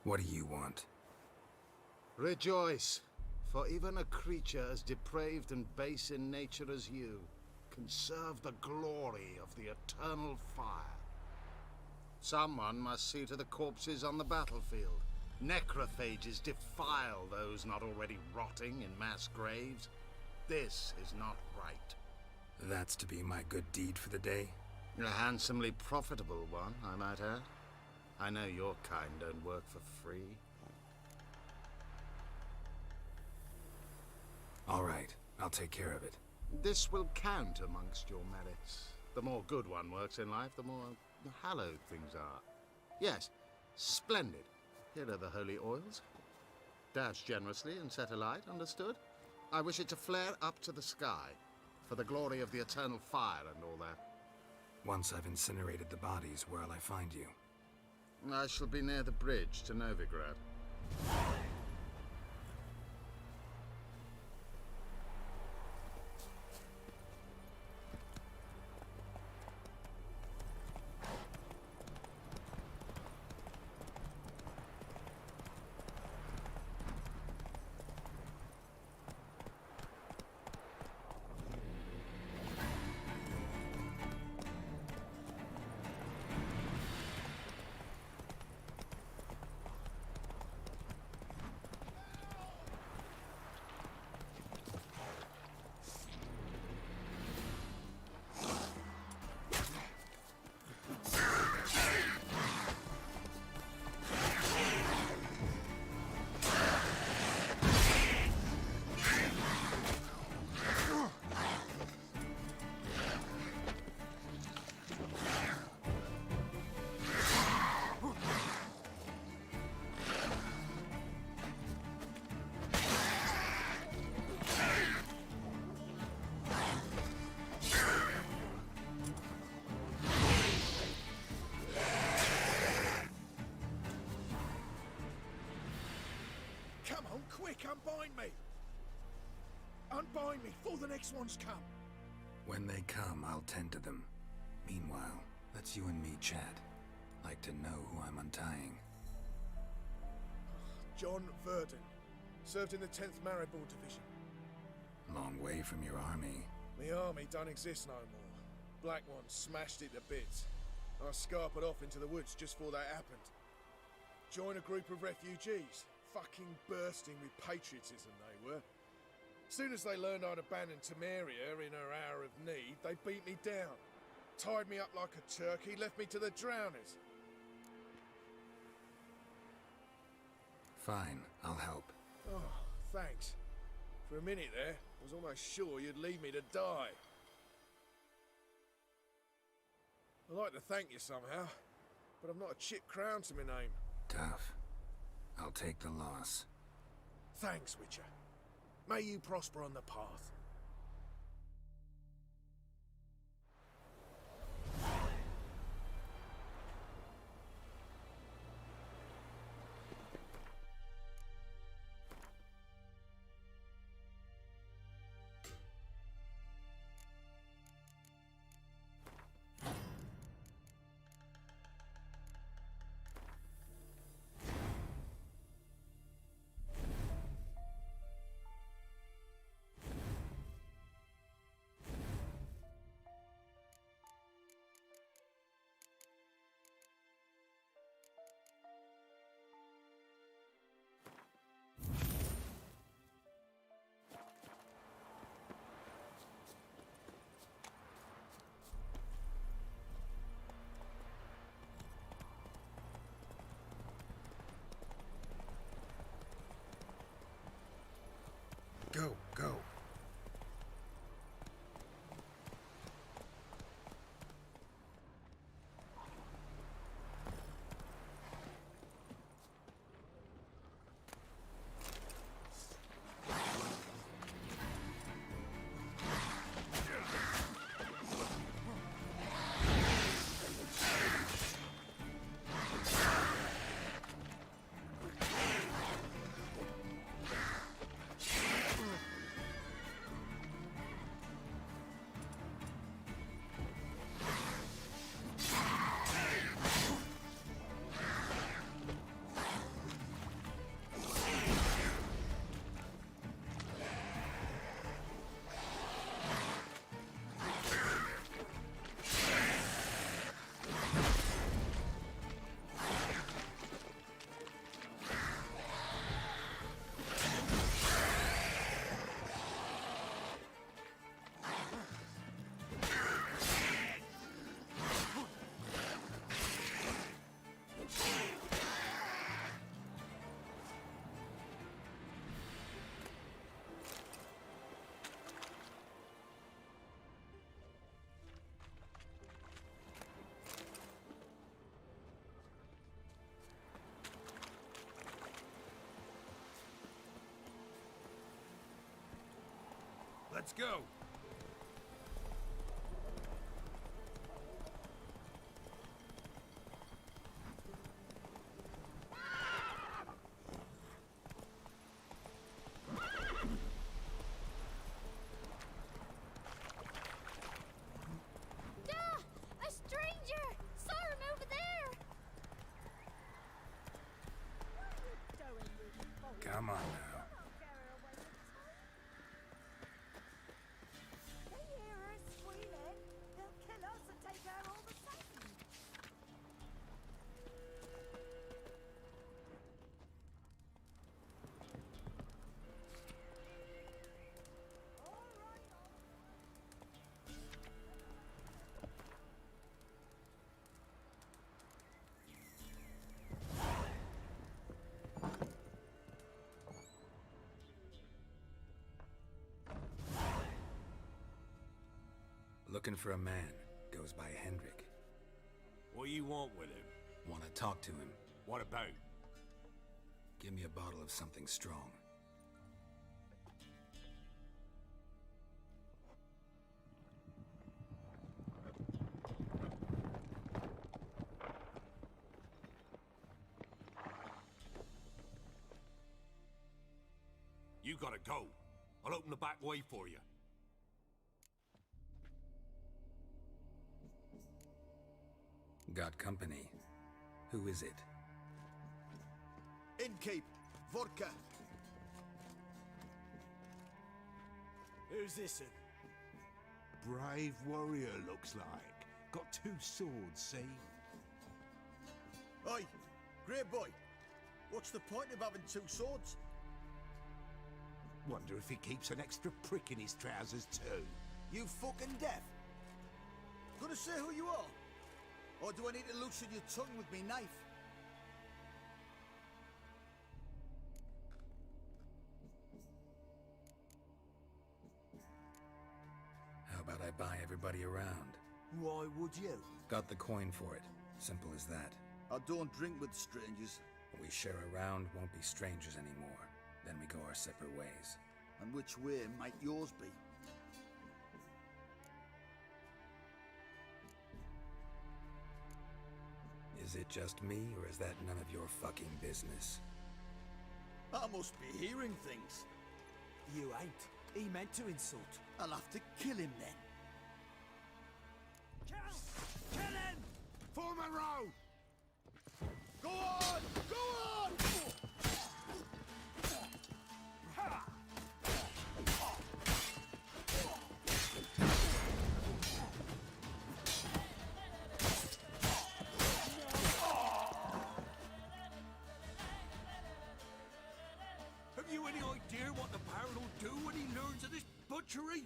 What do you want? Rejoice, For even a creature as depraved and base in nature as you can serve the glory of the eternal fire. Someone must see to the corpses on the battlefield. Necrophages defile those not already rotting in mass graves. This is not right. That's to be my good deed for the day? A handsomely profitable one, I might add. I know your kind don't work for free. All right, I'll take care of it. This will count amongst your merits. The more good one works in life, the more hallowed things are. Yes, splendid. Here are the holy oils. Dash generously and set alight, understood? I wish it to flare up to the sky, for the glory of the eternal fire and all that. Once I've incinerated the bodies, where'll I find you? I shall be near the bridge to Novigrad. Come on, quick, unbind me! Unbind me before the next ones come! When they come, I'll tend to them. Meanwhile, let's you and me chat. Like to know who I'm untying. John Verdon. Served in the 10th Maribor Division. Long way from your army. The army don't exist no more. Black Ones smashed it to bits. I scarpered off into the woods just before that happened. Joined a group of refugees. Fucking bursting with patriotism they were. Soon as they learned I'd abandoned Temeria in her hour of need, they beat me down. Tied me up like a turkey, left me to the drowners. Fine, I'll help. Oh, thanks. For a minute there, I was almost sure you'd leave me to die. I'd like to thank you somehow, but I've not a chip crown to my name. Tough. I'll take the loss. Thanks, Witcher. May you prosper on the path. Let's go. A stranger! Siren over there! Come on now. They hear her squealing. They'll kill us and take her all the same. Looking for a man. Goes by Hendrik. What you want with him? Want to talk to him. What about? Give me a bottle of something strong. You gotta go. I'll open the back way for you. Got company. Who is it? Innkeep, vodka. Who's this? Brave warrior, looks like. Got 2 swords, see? Oi, great boy. What's the point of having 2 swords? Wonder if he keeps an extra prick in his trousers too. You fucking deaf? Gonna say who you are? Or do I need to loosen your tongue with me knife? How about I buy everybody around? Why would you? Got the coin for it. Simple as that. I don't drink with strangers. We share a round, won't be strangers anymore. Then we go our separate ways. And which way might yours be? Is it just me, or is that none of your fucking business? I must be hearing things. You ain't. He meant to insult. I'll have to kill him then. Kill him! Form a row! Go on! Go on! Have you any idea what the Baron will do when he learns of this butchery?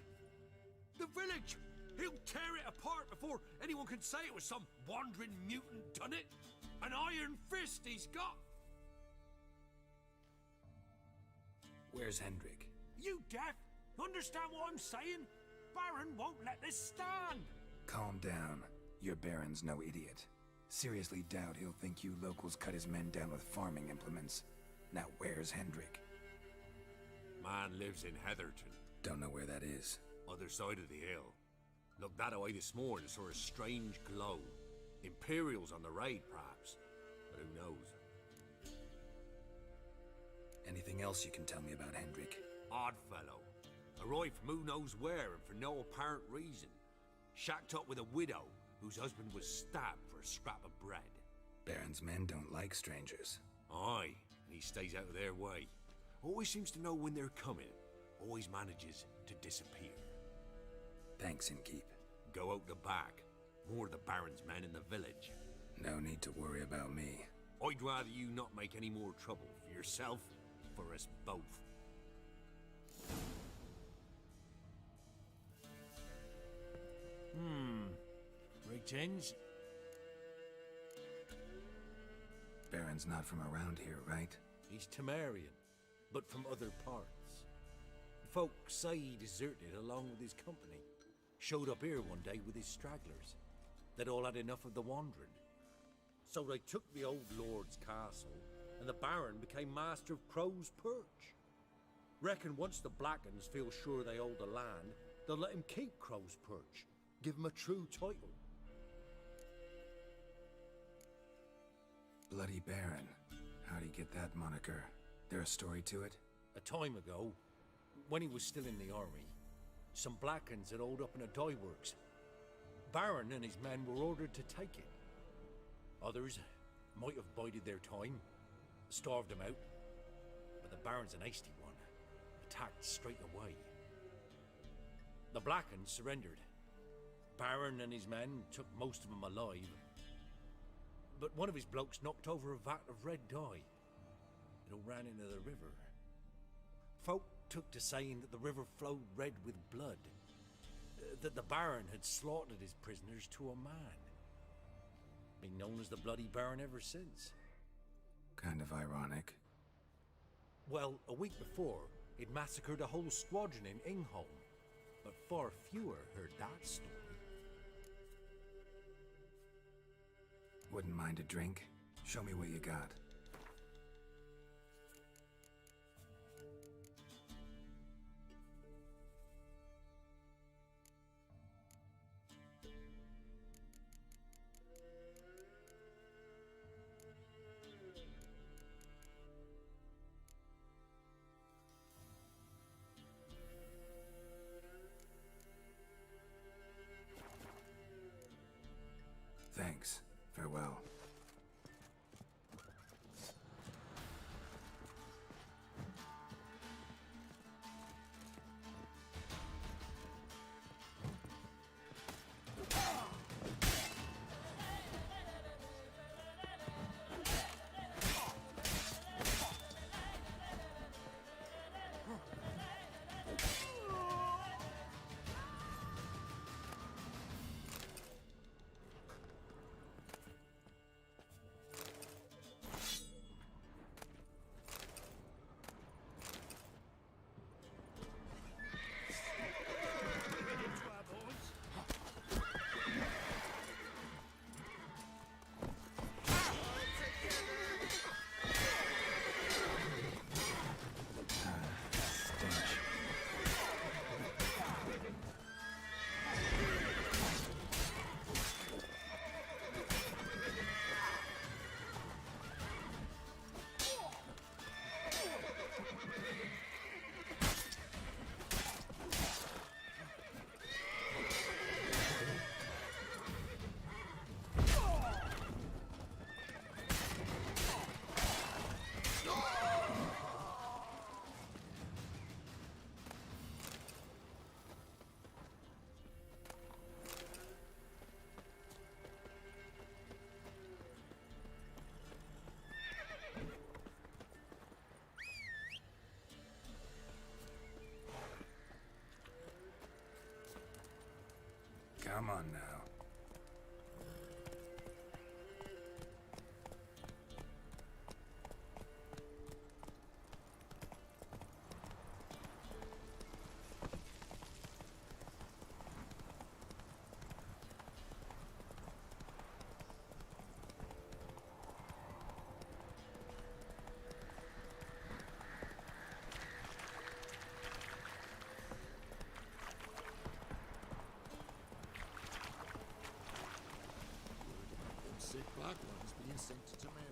The village! He'll tear it apart before anyone can say it was some wandering mutant done it. An iron fist he's got! Where's Hendrik? You deaf? Understand what I'm saying? Baron won't let this stand! Calm down. Your Baron's no idiot. Seriously doubt he'll think you locals cut his men down with farming implements. Now where's Hendrik? Man lives in Heatherton. Don't know where that is. Other side of the hill. Looked that away this morning, saw a strange glow. Imperials on the raid, perhaps. But who knows? Anything else you can tell me about Hendrik? Odd fellow. Arrived from who knows where and for no apparent reason. Shacked up with a widow whose husband was stabbed for a scrap of bread. Baron's men don't like strangers. Aye, and he stays out of their way. Always seems to know when they're coming. Always manages to disappear. Thanks, Innkeep. Go out the back. More of the Baron's men in the village. No need to worry about me. I'd rather you not make any more trouble for yourself, for us both. Greetings. Baron's not from around here, right? He's Temerian, but from other parts. Folk say he deserted along with his company. Showed up here one day with his stragglers. They'd all had enough of the wandering. So they took the old lord's castle, and the Baron became master of Crow's Perch. Reckon once the Blackens feel sure they hold the land, they'll let him keep Crow's Perch. Give him a true title. Bloody Baron. How'd he get that moniker? There a story to it? A time ago, when he was still in the army, some Blackens had holed up in a dye works. Baron and his men were ordered to take it. Others might have bided their time, starved him out. But the Baron's an hasty one. Attacked straight away. The Blackens surrendered. Baron and his men took most of them alive. But one of his blokes knocked over a vat of red dye. It all ran into the river. Folk took to saying that the river flowed red with blood. That the Baron had slaughtered his prisoners to a man. Been known as the Bloody Baron ever since. Kind of ironic. Well, a week before, he'd massacred a whole squadron in Ingholm. But far fewer heard that story. Wouldn't mind a drink? Show me what you got. Thanks. Farewell. Come on now. Sick black ones being sent to America.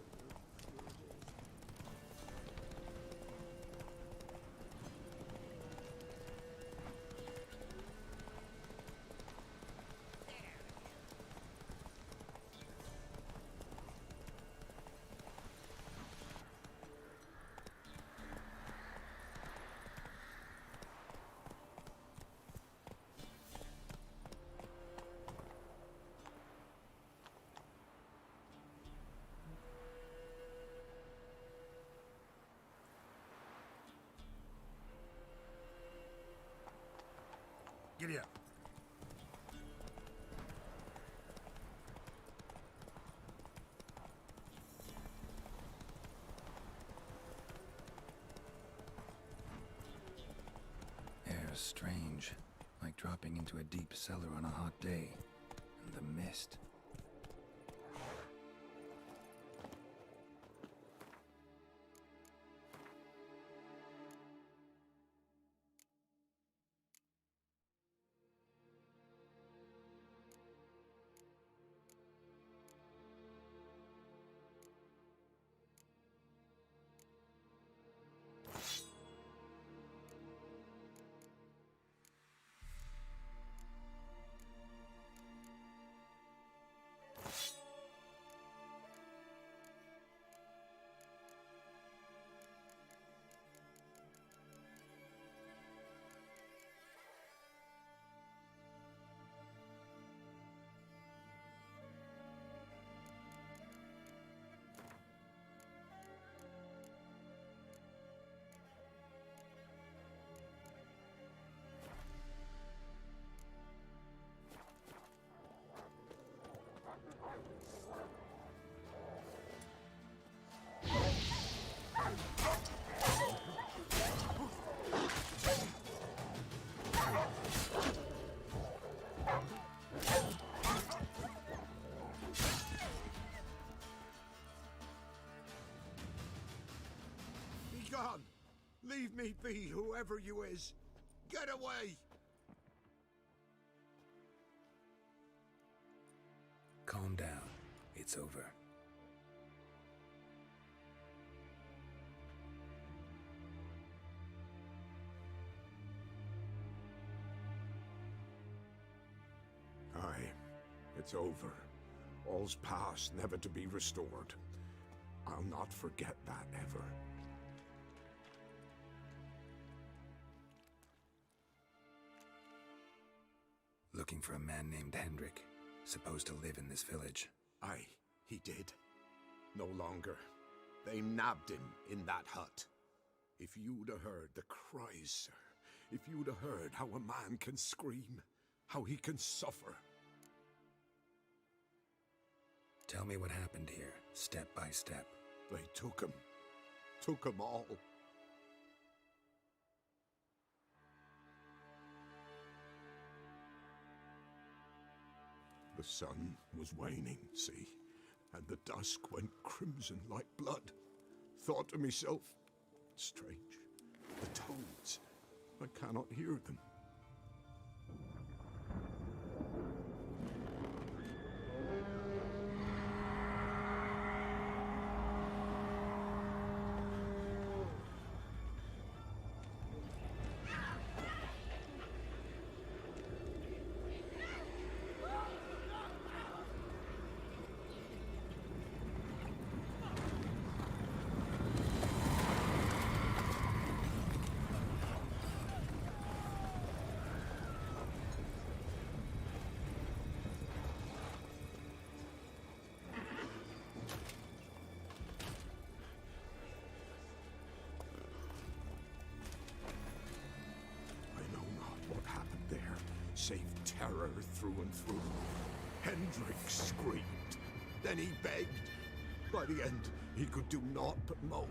Giddy up. Air's strange, like dropping into a deep cellar on a hot day. And the mist. Leave me be, whoever you is. Get away! Calm down. It's over. Aye, it's over. All's past, never to be restored. I'll not forget that ever. Looking for a man named Hendrik, supposed to live in this village. Aye, he did. No longer. They nabbed him in that hut. If you'd have heard the cries, sir. If you'd have heard how a man can scream, how he can suffer. Tell me what happened here, step by step. They took him. Took him all. The sun was waning, see, and the dusk went crimson like blood. Thought to myself, strange, the toads, I cannot hear them. Save terror through and through. Hendrik screamed. Then he begged. By the end, he could do naught but moan.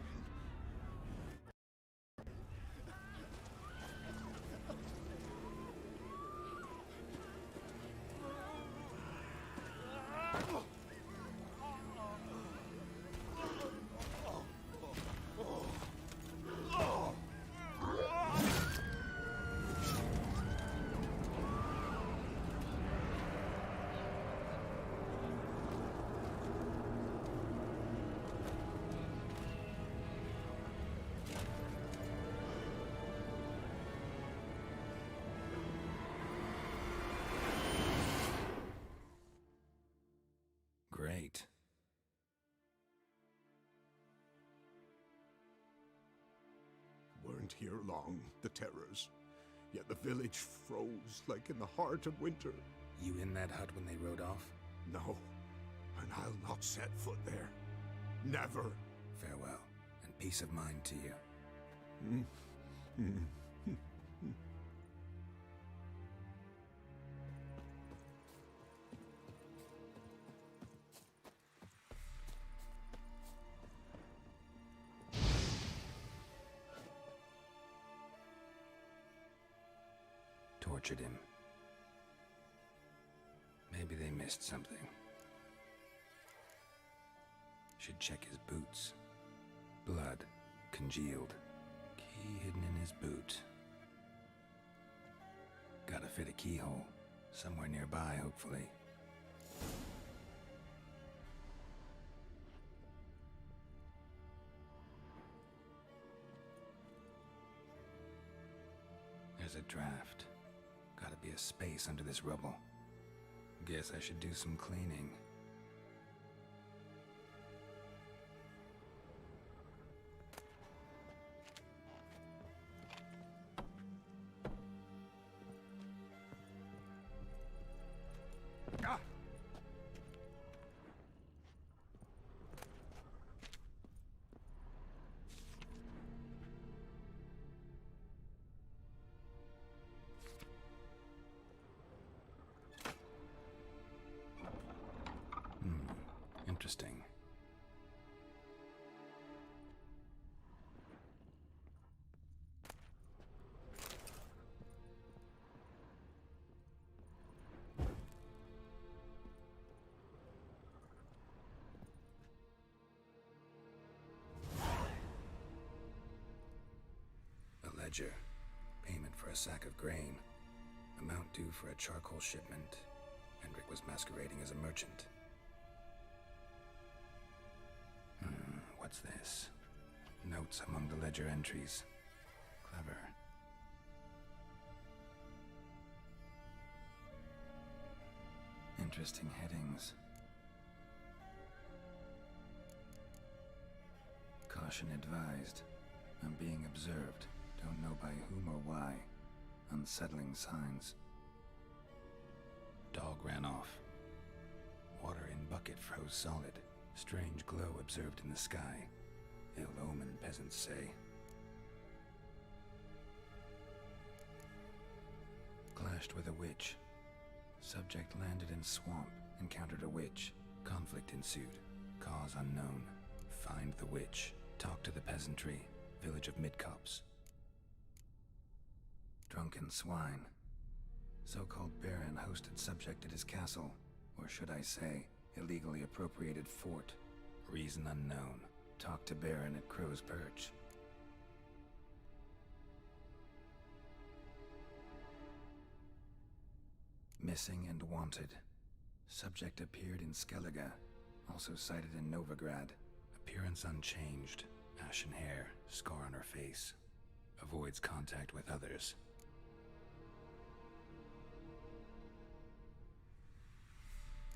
Great. Weren't here long, the terrors. Yet the village froze like in the heart of winter. You in that hut when they rode off? No, and I'll not set foot there. Never. Farewell, and peace of mind to you. Tortured him. Maybe they missed something. Should check his boots. Blood, congealed. Key hidden in his boot. Gotta fit a keyhole. Somewhere nearby, hopefully. There's a draft. Gotta be a space under this rubble. Guess I should do some cleaning. Interesting. ledger. Payment for a sack of grain. Amount due for a charcoal shipment. Hendrik was masquerading as a merchant. What's this? Notes among the ledger entries. Clever. Interesting headings. Caution advised. I'm being observed. Don't know by whom or why. Unsettling signs. Dog ran off. Water in bucket froze solid. Strange glow observed in the sky. Ill omen, peasants say. Clashed with a witch. Subject landed in swamp, encountered a witch. Conflict ensued. Cause unknown. Find the witch. Talk to the peasantry. Village of Midcopse. Drunken swine. So-called baron hosted subject at his castle. Or should I say, illegally appropriated fort. Reason unknown. Talk to baron at Crow's Perch. Missing and wanted. Subject appeared in Skellige. Also sighted in Novigrad. Appearance unchanged. Ashen hair, scar on her face. Avoids contact with others.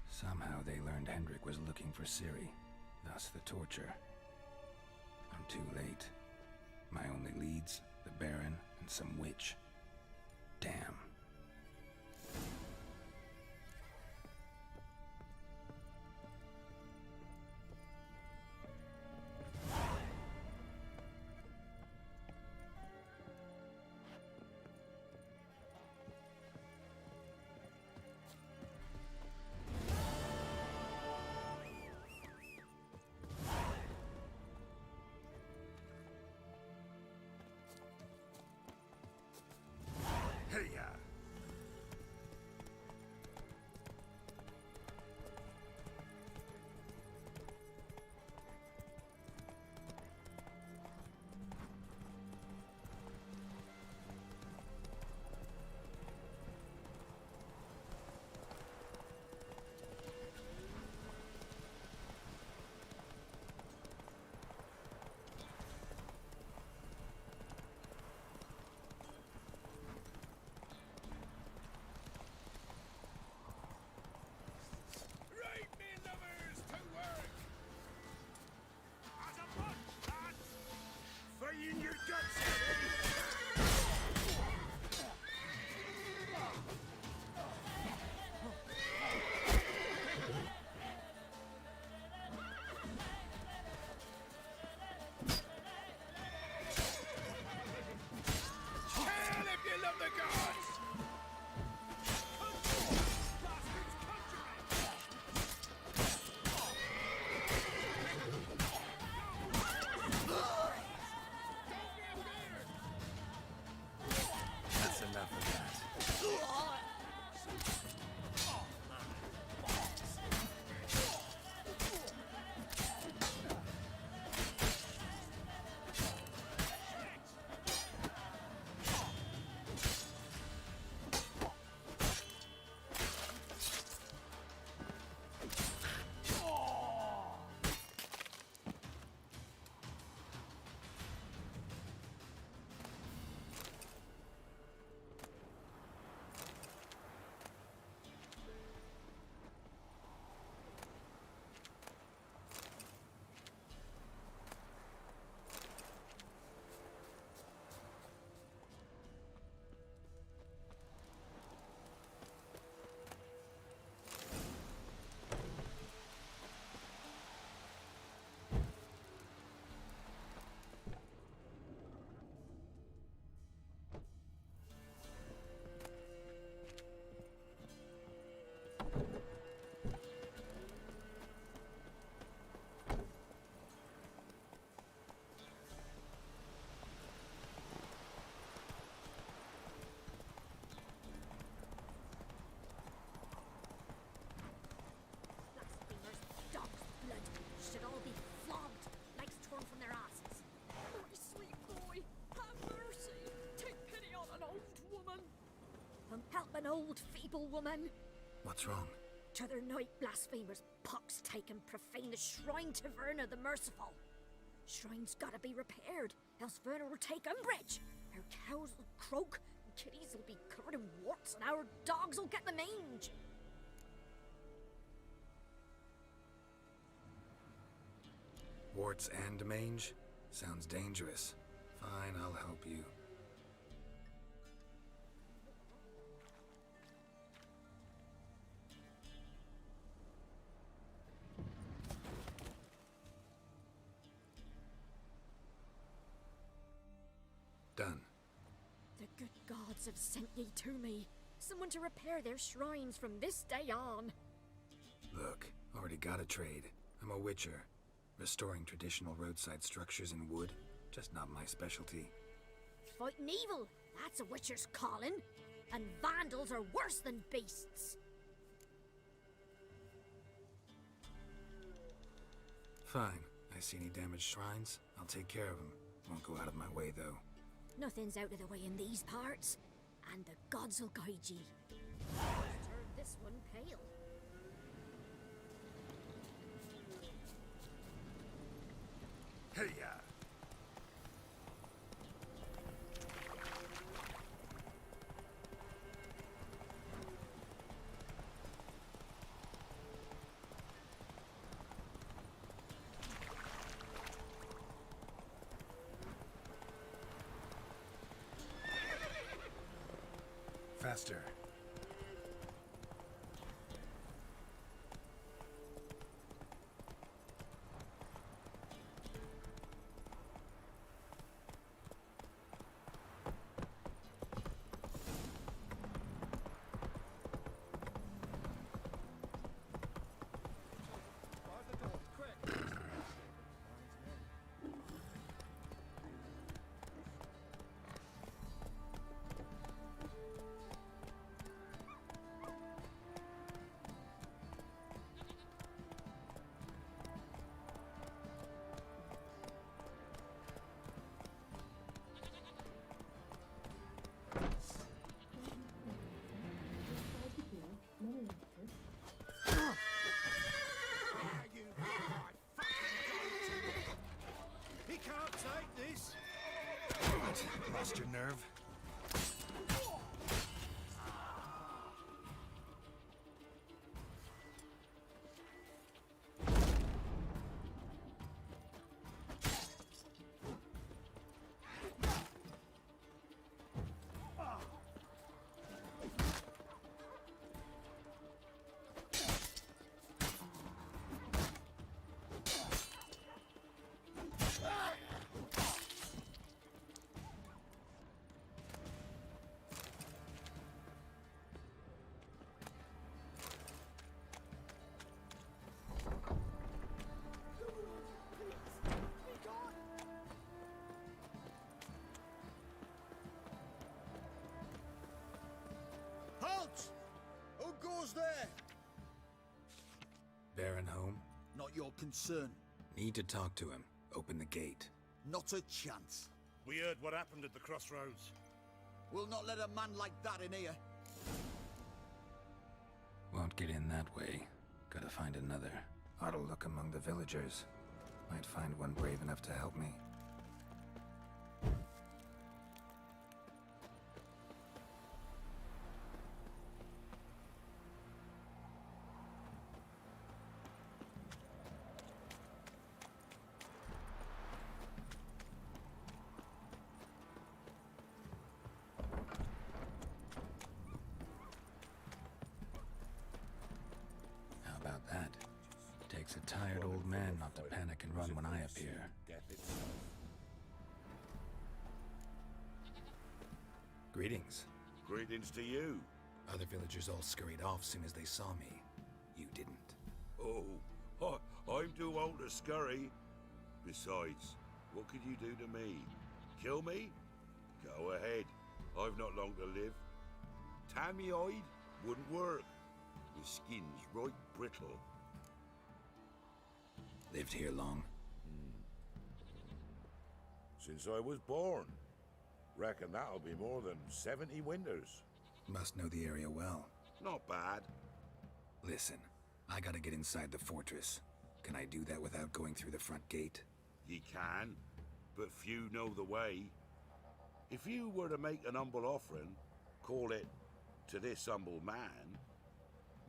Somehow they learned Hendrik was looking for Ciri, thus the torture. I'm too late. My only leads, the Baron and some witch. Damn. Hey-ya! feeble woman. What's wrong? T'other night, blasphemers pox take and profane the shrine to Verna the Merciful. Shrine's gotta be repaired, else Verna will take umbrage. Our cows will croak, and kitties will be covered in warts, and our dogs will get the mange. Warts and mange? Sounds dangerous. Fine, I'll help you. Done. The good gods have sent ye to me. Someone to repair their shrines from this day on. Look, already got a trade. I'm a witcher. Restoring traditional roadside structures in wood, just not my specialty. Fighting evil, that's a witcher's calling. And vandals are worse than beasts. Fine. I see any damaged shrines, I'll take care of them. Won't go out of my way, though. Nothing's out of the way in these parts, and the gods will guide ye. Turn this one pale. Hey-ya! Faster. He can't take this. What? Lost your nerve? Halt! Who goes there? Baron home? Not your concern. Need to talk to him. Open the gate. Not a chance. We heard what happened at the crossroads. We'll not let a man like that in here. Won't get in that way. Gotta find another. Ought to look among the villagers. Might find one brave enough to help me. How about that? Takes a tired old man not to panic and run when I appear. Greetings. Greetings to you. Other villagers all scurried off soon as they saw me. You didn't. Oh, I'm too old to scurry. Besides, what could you do to me? Kill me? Go ahead. I've not long to live. Tan me hide wouldn't work. My skin's right brittle. Lived here long? Since I was born. Reckon that'll be more than 70 winters. Must know the area well. Not bad. Listen, I gotta get inside the fortress. Can I do that without going through the front gate? Ye can, but few know the way. If you were to make an humble offering, call it to this humble man,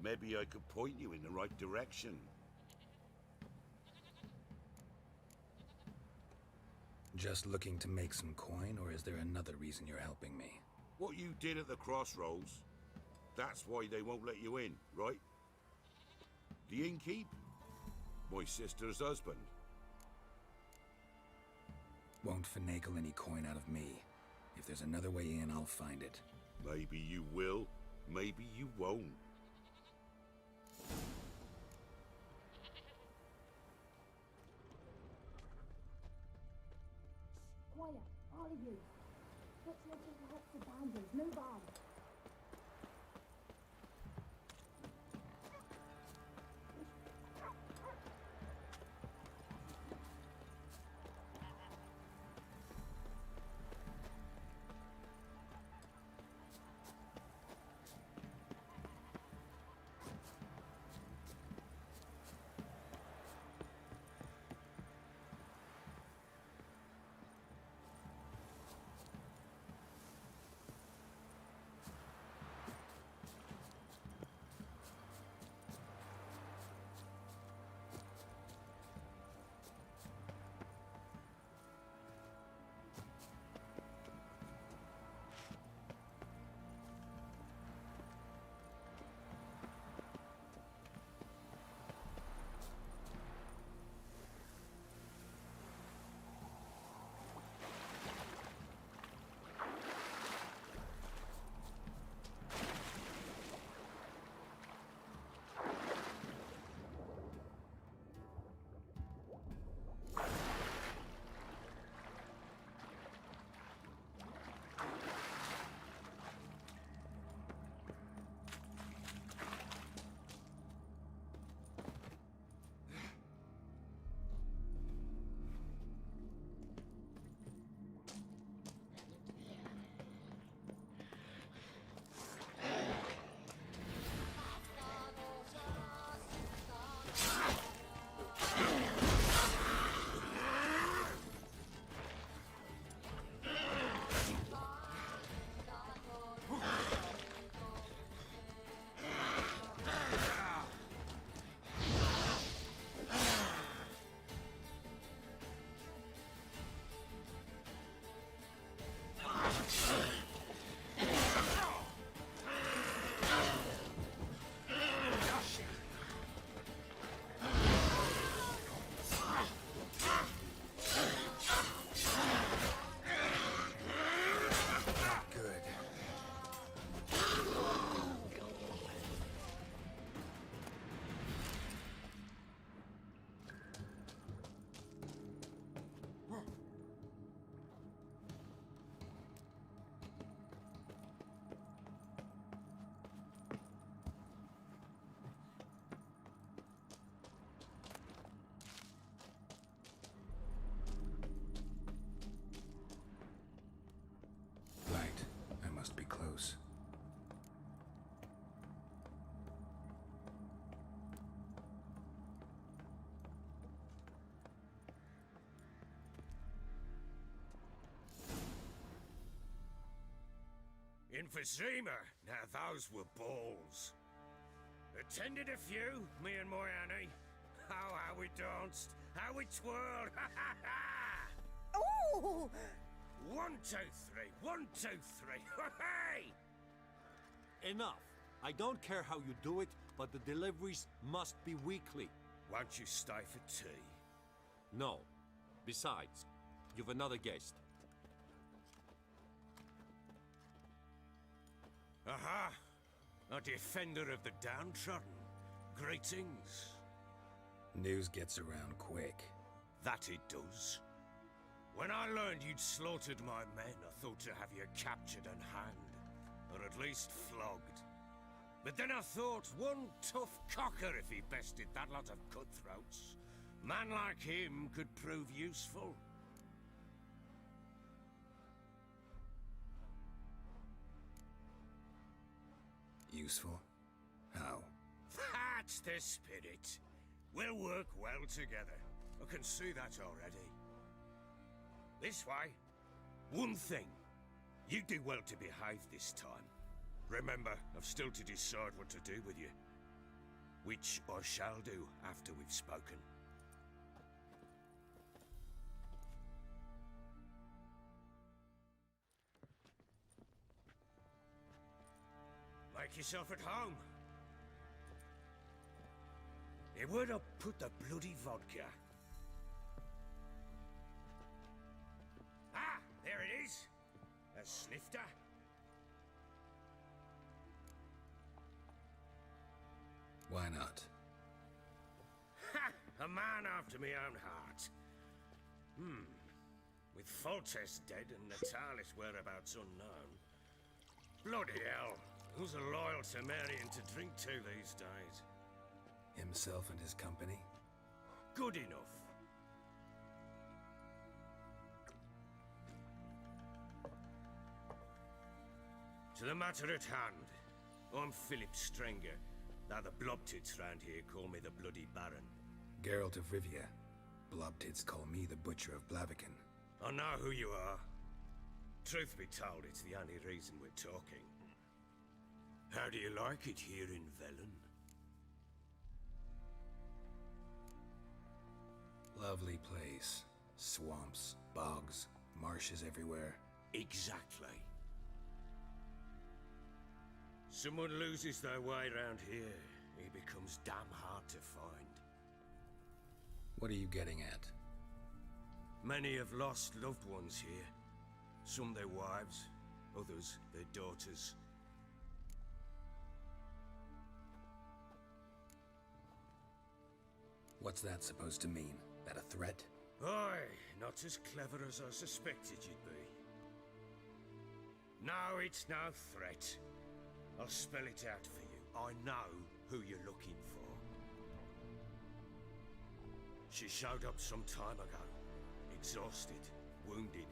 maybe I could point you in the right direction. Just looking to make some coin, or is there another reason you're helping me? What you did at the crossroads, that's why they won't let you in, right? The innkeep? My sister's husband. Won't finagle any coin out of me. If there's another way in, I'll find it. Maybe you will, maybe you won't. Quiet, all of you. Put your heads to boundaries, move on. Be close. Emphysema. Now those were balls. Attended a few, me and my Annie. Oh, how we danced, how we twirled. Ha ha ha! Ooh! 1, 2, 3. 1, 2, 3. Hey! Enough. I don't care how you do it, but the deliveries must be weekly. Won't you stay for tea? No. Besides, you've another guest. Aha! A defender of the downtrodden. Greetings. News gets around quick. That it does. When I learned you'd slaughtered my men, I thought to have you captured and hanged, or at least flogged. But then I thought, one tough cocker if he bested that lot of cutthroats. Man like him could prove useful. Useful? How? That's the spirit. We'll work well together. I can see that already. This way. One thing. You do well to behave this time. Remember, I've still to decide what to do with you. Which I shall do after we've spoken. Make yourself at home. Hey, where'd I put the bloody vodka? Ah, there it is. A snifter. Why not? Ha! A man after my own heart. With Foltest dead and Natalis' whereabouts unknown. Bloody hell. Who's a loyal Temerian to drink to these days? Himself and his company? Good enough. To the matter at hand. I'm Philip Strenger. Now the Blobtits round here call me the Bloody Baron. Geralt of Rivia. Blobtits call me the Butcher of Blaviken. I know who you are. Truth be told, it's the only reason we're talking. How do you like it here in Velen? Lovely place. Swamps, bogs, marshes everywhere. Exactly. Someone loses their way around here, he becomes damn hard to find. What are you getting at? Many have lost loved ones here. Some their wives, others their daughters. What's that supposed to mean? That a threat? Aye, not as clever as I suspected you'd be. No, it's no threat. I'll spell it out for you. I know who you're looking for. She showed up some time ago. Exhausted, wounded,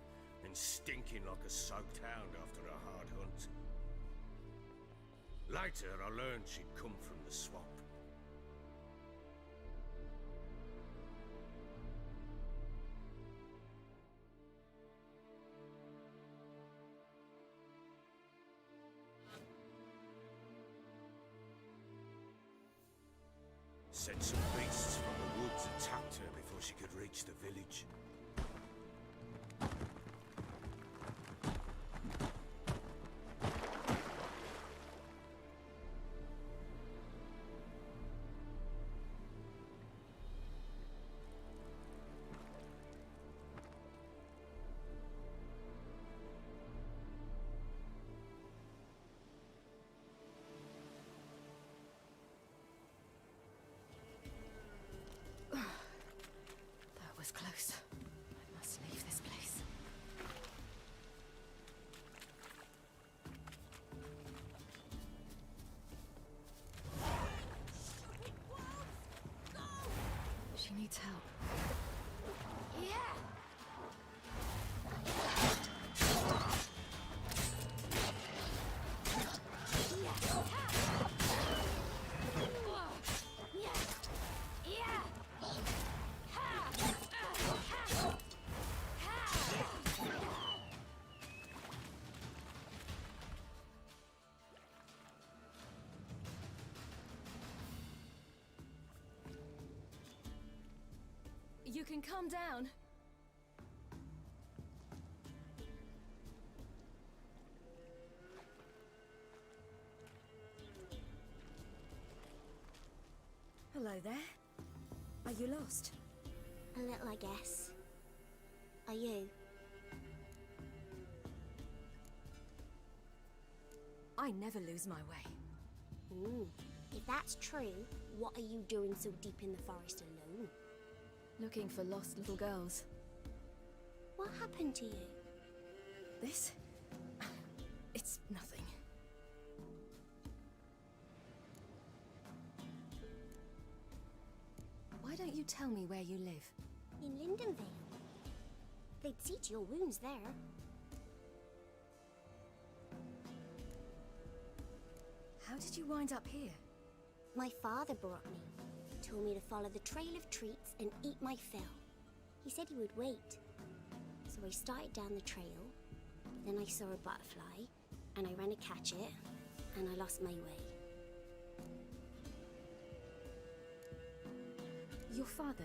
and stinking like a soaked hound after a hard hunt. Later, I learned she'd come from the swamp. Said some beasts from the woods attacked her before she could reach the village. That was close. I must leave this place. She needs help. You can calm down. Hello there. Are you lost? A little, I guess. Are you? I never lose my way. Ooh. If that's true, what are you doing so deep in the forest alone? Looking for lost little girls. What happened to you? This? It's nothing. Why don't you tell me where you live? In Lindenvale. They'd see to your wounds there. How did you wind up here? My father brought me. Told me to follow the trail of treats and eat my fill. He said he would wait. So I started down the trail, but then I saw a butterfly, and I ran to catch it, and I lost my way. Your father,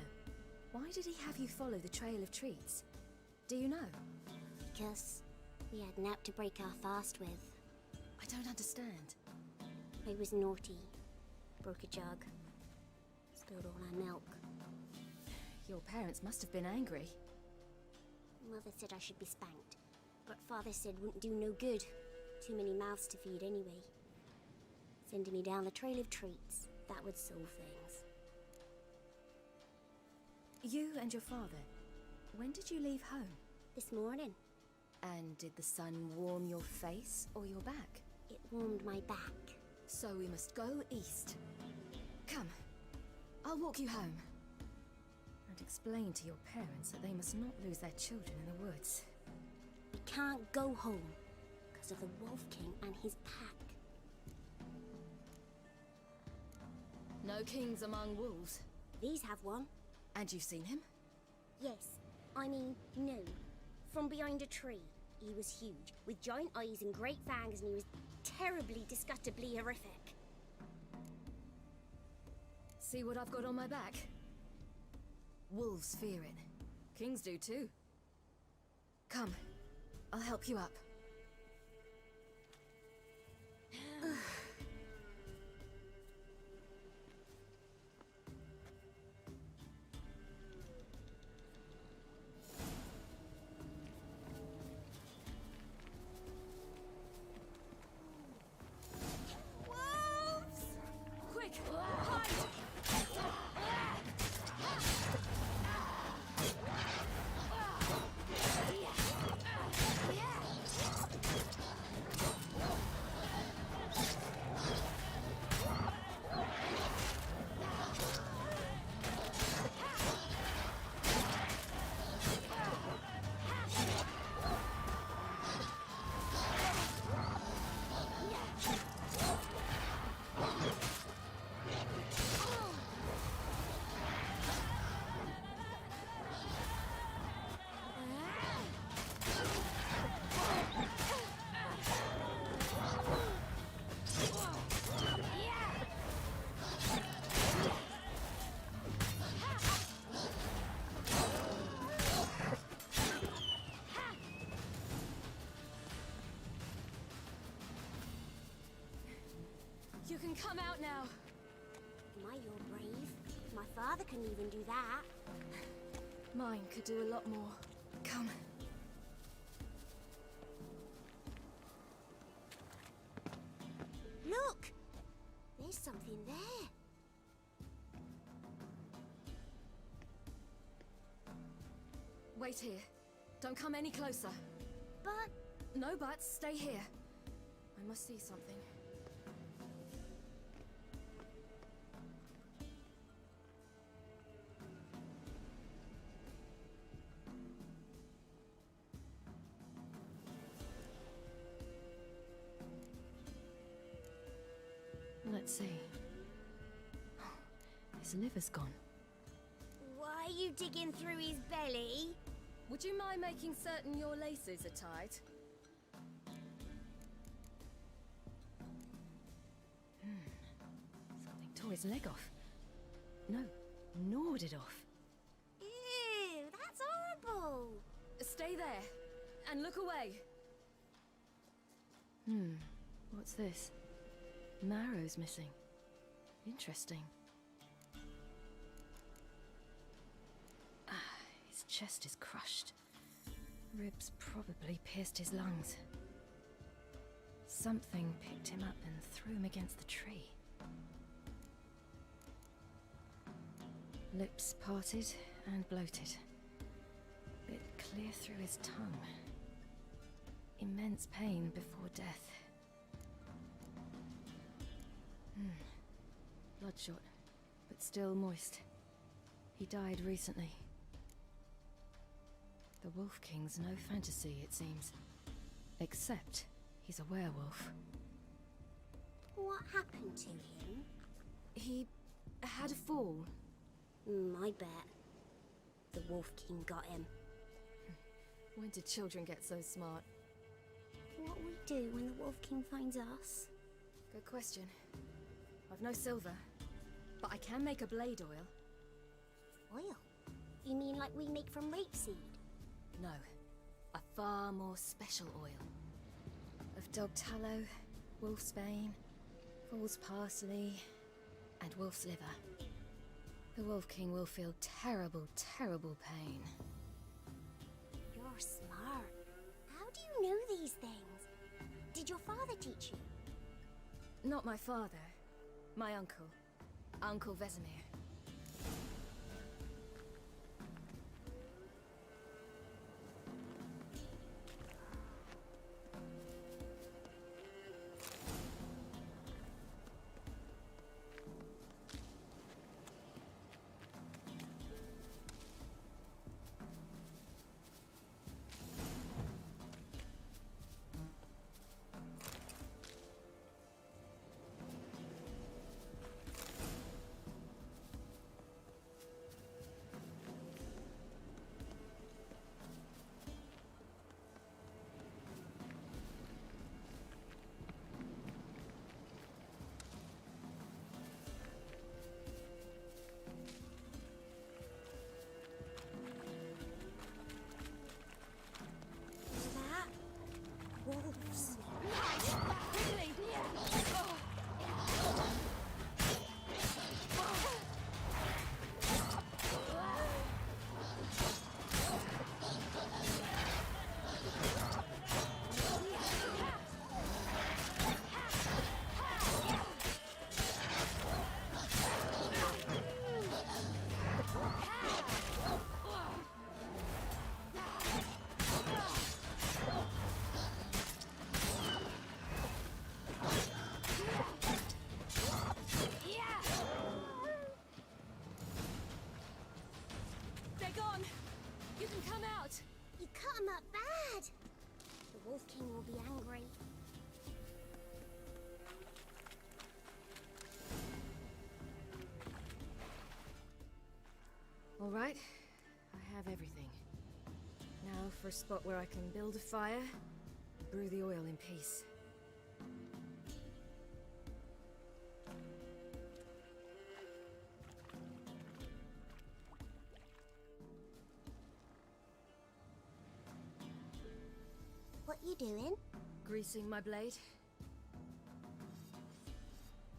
why did he have you follow the trail of treats? Do you know? Because we had naught to break our fast with. I don't understand. I was naughty. Broke a jug. Spilled all our milk. Your parents must have been angry. Mother said I should be spanked, but Father said wouldn't do no good. Too many mouths to feed anyway. Sending me down the trail of treats, that would solve things. You and your father, when did you leave home? This morning. And did the sun warm your face or your back? It warmed my back. So we must go east. Come, I'll walk you home. And explain to your parents that they must not lose their children in the woods. We can't go home because of the Wolf King and his pack. No kings among wolves. These have one. And you've seen him? Yes. I mean, no. From behind a tree. He was huge, with giant eyes and great fangs, and he was terribly, disgustingly horrific. See what I've got on my back? Wolves fear it. Kings do too. Come, I'll help you up. You can come out now. My, you're brave. My father couldn't even do that. Mine could do a lot more. Come. Look! There's something there. Wait here. Don't come any closer. But... No buts. Stay here. I must see something. Let's see. His liver's gone. Why are you digging through his belly? Would you mind making certain your laces are tied? Something tore his leg off. No, gnawed it off. Ew, that's horrible. Stay there, and look away. What's this? Marrow's missing. Interesting. His chest is crushed. Ribs probably pierced his lungs. Something picked him up and threw him against the tree. Lips parted and bloated. Bit clear through his tongue. Immense pain before death. Bloodshot, but still moist. He died recently. The Wolf King's no fantasy, it seems. Except he's a werewolf. What happened to him? He had a fall. I bet. The Wolf King got him. When did children get so smart? What will we do when the Wolf King finds us? Good question. I've no silver, but I can make a blade oil. Oil? You mean like we make from rapeseed? No, a far more special oil. Of dog tallow, wolf's bane, fool's parsley, and wolf's liver. The Wolf King will feel terrible, terrible pain. You're smart. How do you know these things? Did your father teach you? Not my father. My uncle. Uncle Vesemir. Wolves. Quickly! They're gone! You can come out! You cut him up bad! The Wolf King will be angry. All right, I have everything. Now for a spot where I can build a fire, brew the oil in peace. What you doing? Greasing my blade.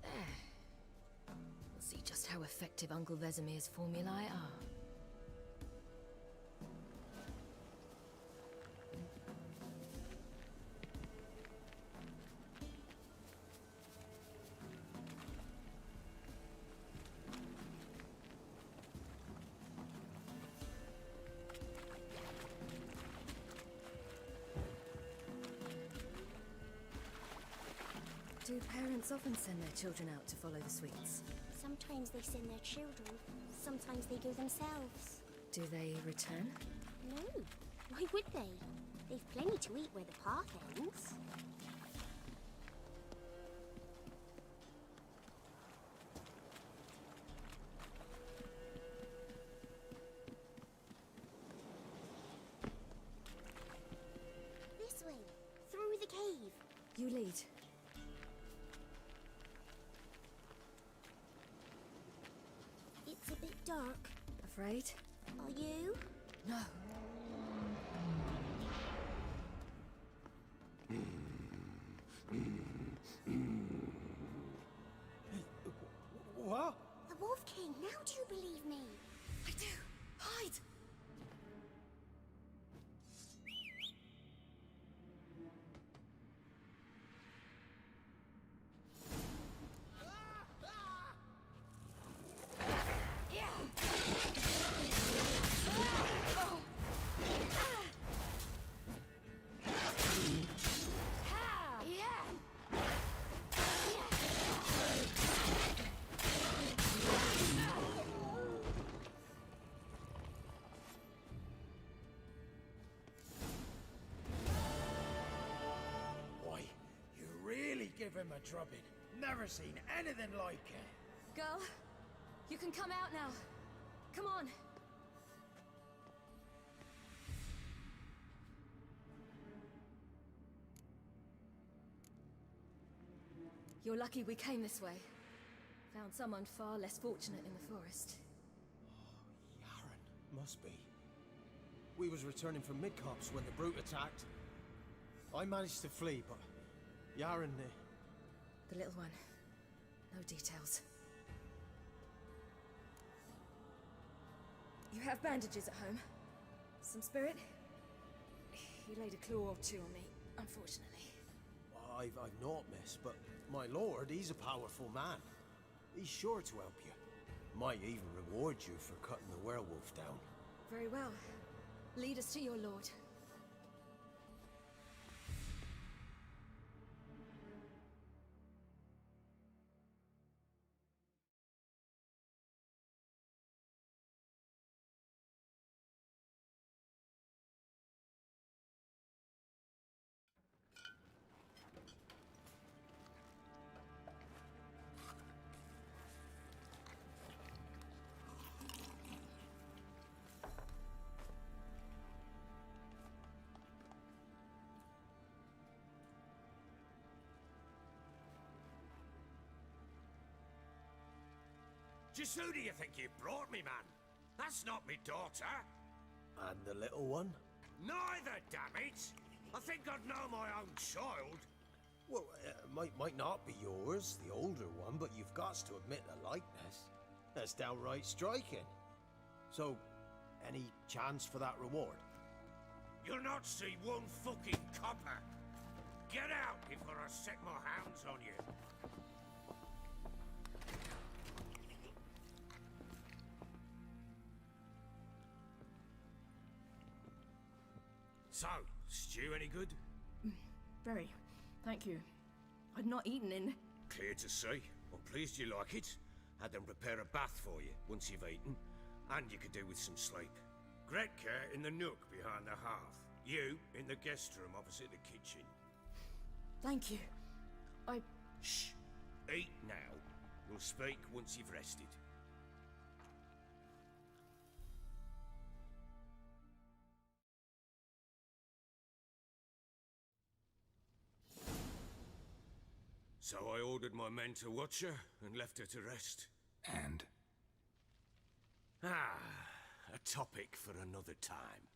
There. We'll see just how effective Uncle Vesemir's formulae are. Do parents often send their children out to follow the sweets? Sometimes they send their children, sometimes they go themselves. Do they return? No, why would they? They've plenty to eat where the path ends. This way, through the cave. You lead. It's a bit dark. Afraid? Are you? No. What? The Wolf King, now do you believe me? I do. Hide! Why, you really give him a drubbing. Never seen anything like it. Girl, you can come out now. Come on. You're lucky we came this way. Found someone far less fortunate in the forest. Must be. We was returning from Midcops when the brute attacked. I managed to flee, but Yaren... The little one. No details. You have bandages at home? Some spirit? He laid a claw or two on me, unfortunately. I've naught, miss, but my lord, he's a powerful man. He's sure to help you. Might even reward you for cutting the werewolf down. Very well. Lead us to your lord. Just who do you think you brought me, man? That's not me daughter. And the little one? Neither, damn it! I think I'd know my own child. Well, might not be yours, the older one, but you've got to admit the likeness. That's downright striking. So, any chance for that reward? You'll not see one fucking copper. Get out before I set my hounds on you. So, stew any good? Very. Thank you. I'd not eaten in... Clear to see. I'm pleased you like it. Had them prepare a bath for you once you've eaten. And you could do with some sleep. Gretka in the nook behind the hearth. You in the guest room opposite the kitchen. Thank you. Shh. Eat now. We'll speak once you've rested. So I ordered my men to watch her and left her to rest. And? A topic for another time.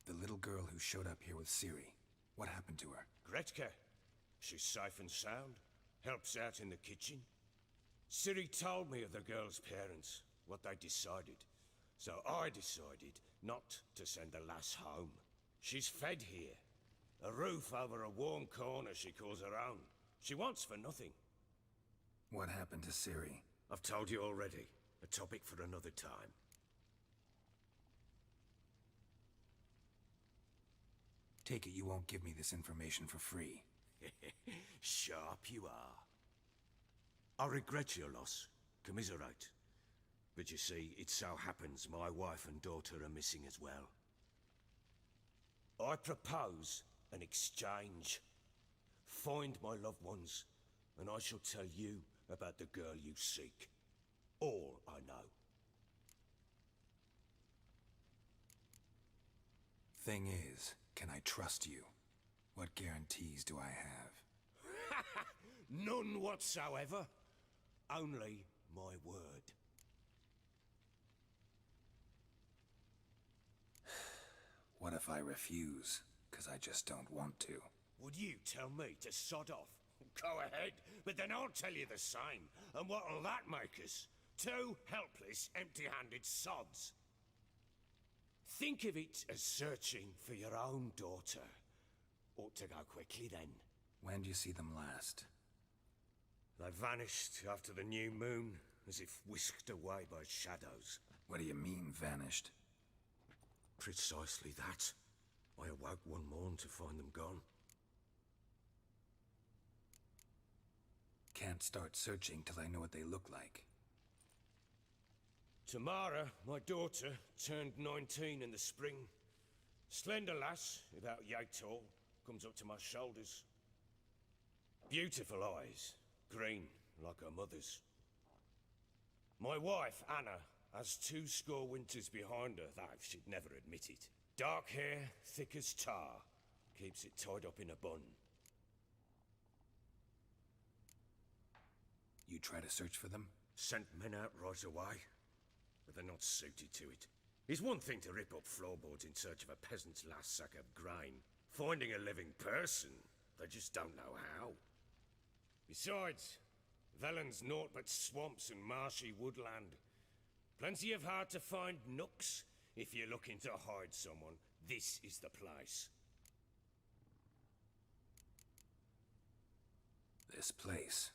The little girl who showed up here with Ciri. What happened to her? Gretka. She's safe and sound. Helps out in the kitchen. Ciri told me of the girl's parents, what they decided. So I decided not to send the lass home. She's fed here. A roof over a warm corner she calls her own. She wants for nothing. What happened to Ciri? I've told you already. A topic for another time. Take it you won't give me this information for free. Sharp you are. I regret your loss. Commiserate. But you see, it so happens my wife and daughter are missing as well. I propose an exchange. Find my loved ones, and I shall tell you about the girl you seek. All I know. Thing is, can I trust you? What guarantees do I have? None whatsoever. Only my word. What if I refuse? Because I just don't want to. Would you tell me to sod off? Go ahead, but then I'll tell you the same. And what'll that make us? Two helpless, empty-handed sods. Think of it as searching for your own daughter. Ought to go quickly then. When do you see them last? They vanished after the new moon, as if whisked away by shadows. What do you mean, vanished? Precisely that. I awoke one morn to find them gone. Can't start searching till I know what they look like. Tamara, my daughter, turned 19 in the spring. Slender lass, about yay tall, comes up to my shoulders. beautiful eyes, green like her mother's. My wife, Anna, has 20 winters behind her, though she'd never admit it. Dark hair, thick as tar, keeps it tied up in a bun. You try to search for them? Sent men out right away, but they're not suited to it. It's one thing to rip up floorboards in search of a peasant's last sack of grain. Finding a living person, they just don't know how. Besides, Velen's naught but swamps and marshy woodland. Plenty of hard-to-find nooks. If you're looking to hide someone, this is the place. This place.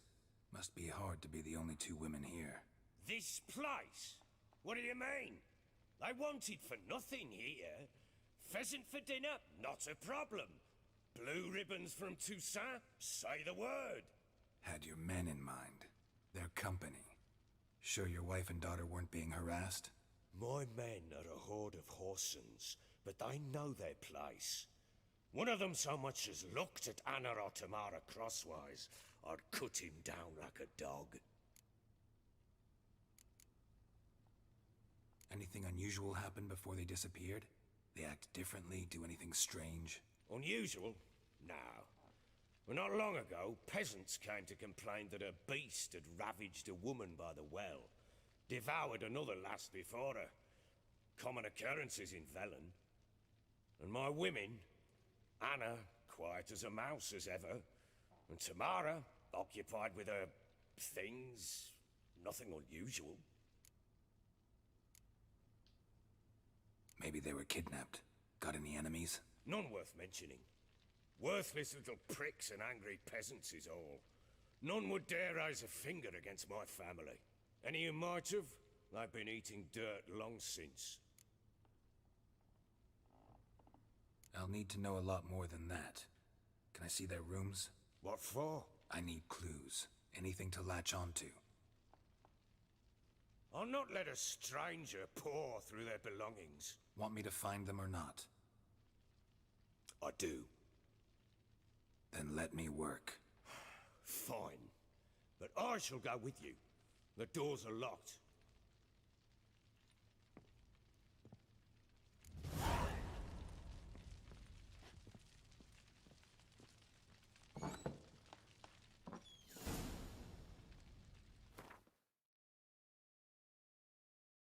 Must be hard to be the only 2 women here. This place? What do you mean? They wanted for nothing here. Pheasant for dinner? Not a problem. Blue ribbons from Toussaint? Say the word. Had your men in mind. Their company. Sure your wife and daughter weren't being harassed? My men are a horde of Horsons, but they know their place. One of them so much as looked at Anna or Tamara crosswise, I'd cut him down like a dog. Anything unusual happen before they disappeared? They act differently, do anything strange? Unusual? No. Well, not long ago, peasants came to complain that a beast had ravaged a woman by the well. Devoured another lass before her. Common occurrences in Velen. And my women, Anna, quiet as a mouse as ever, and Tamara, occupied with her things, nothing unusual. Maybe they were kidnapped. Got any enemies? None worth mentioning. Worthless little pricks and angry peasants is all. None would dare raise a finger against my family. Any who might have, they've been eating dirt long since. I'll need to know a lot more than that. Can I see their rooms? What for? I need clues. Anything to latch onto. I'll not let a stranger pore through their belongings. Want me to find them or not? I do. Then let me work. Fine. But I shall go with you. The doors are locked.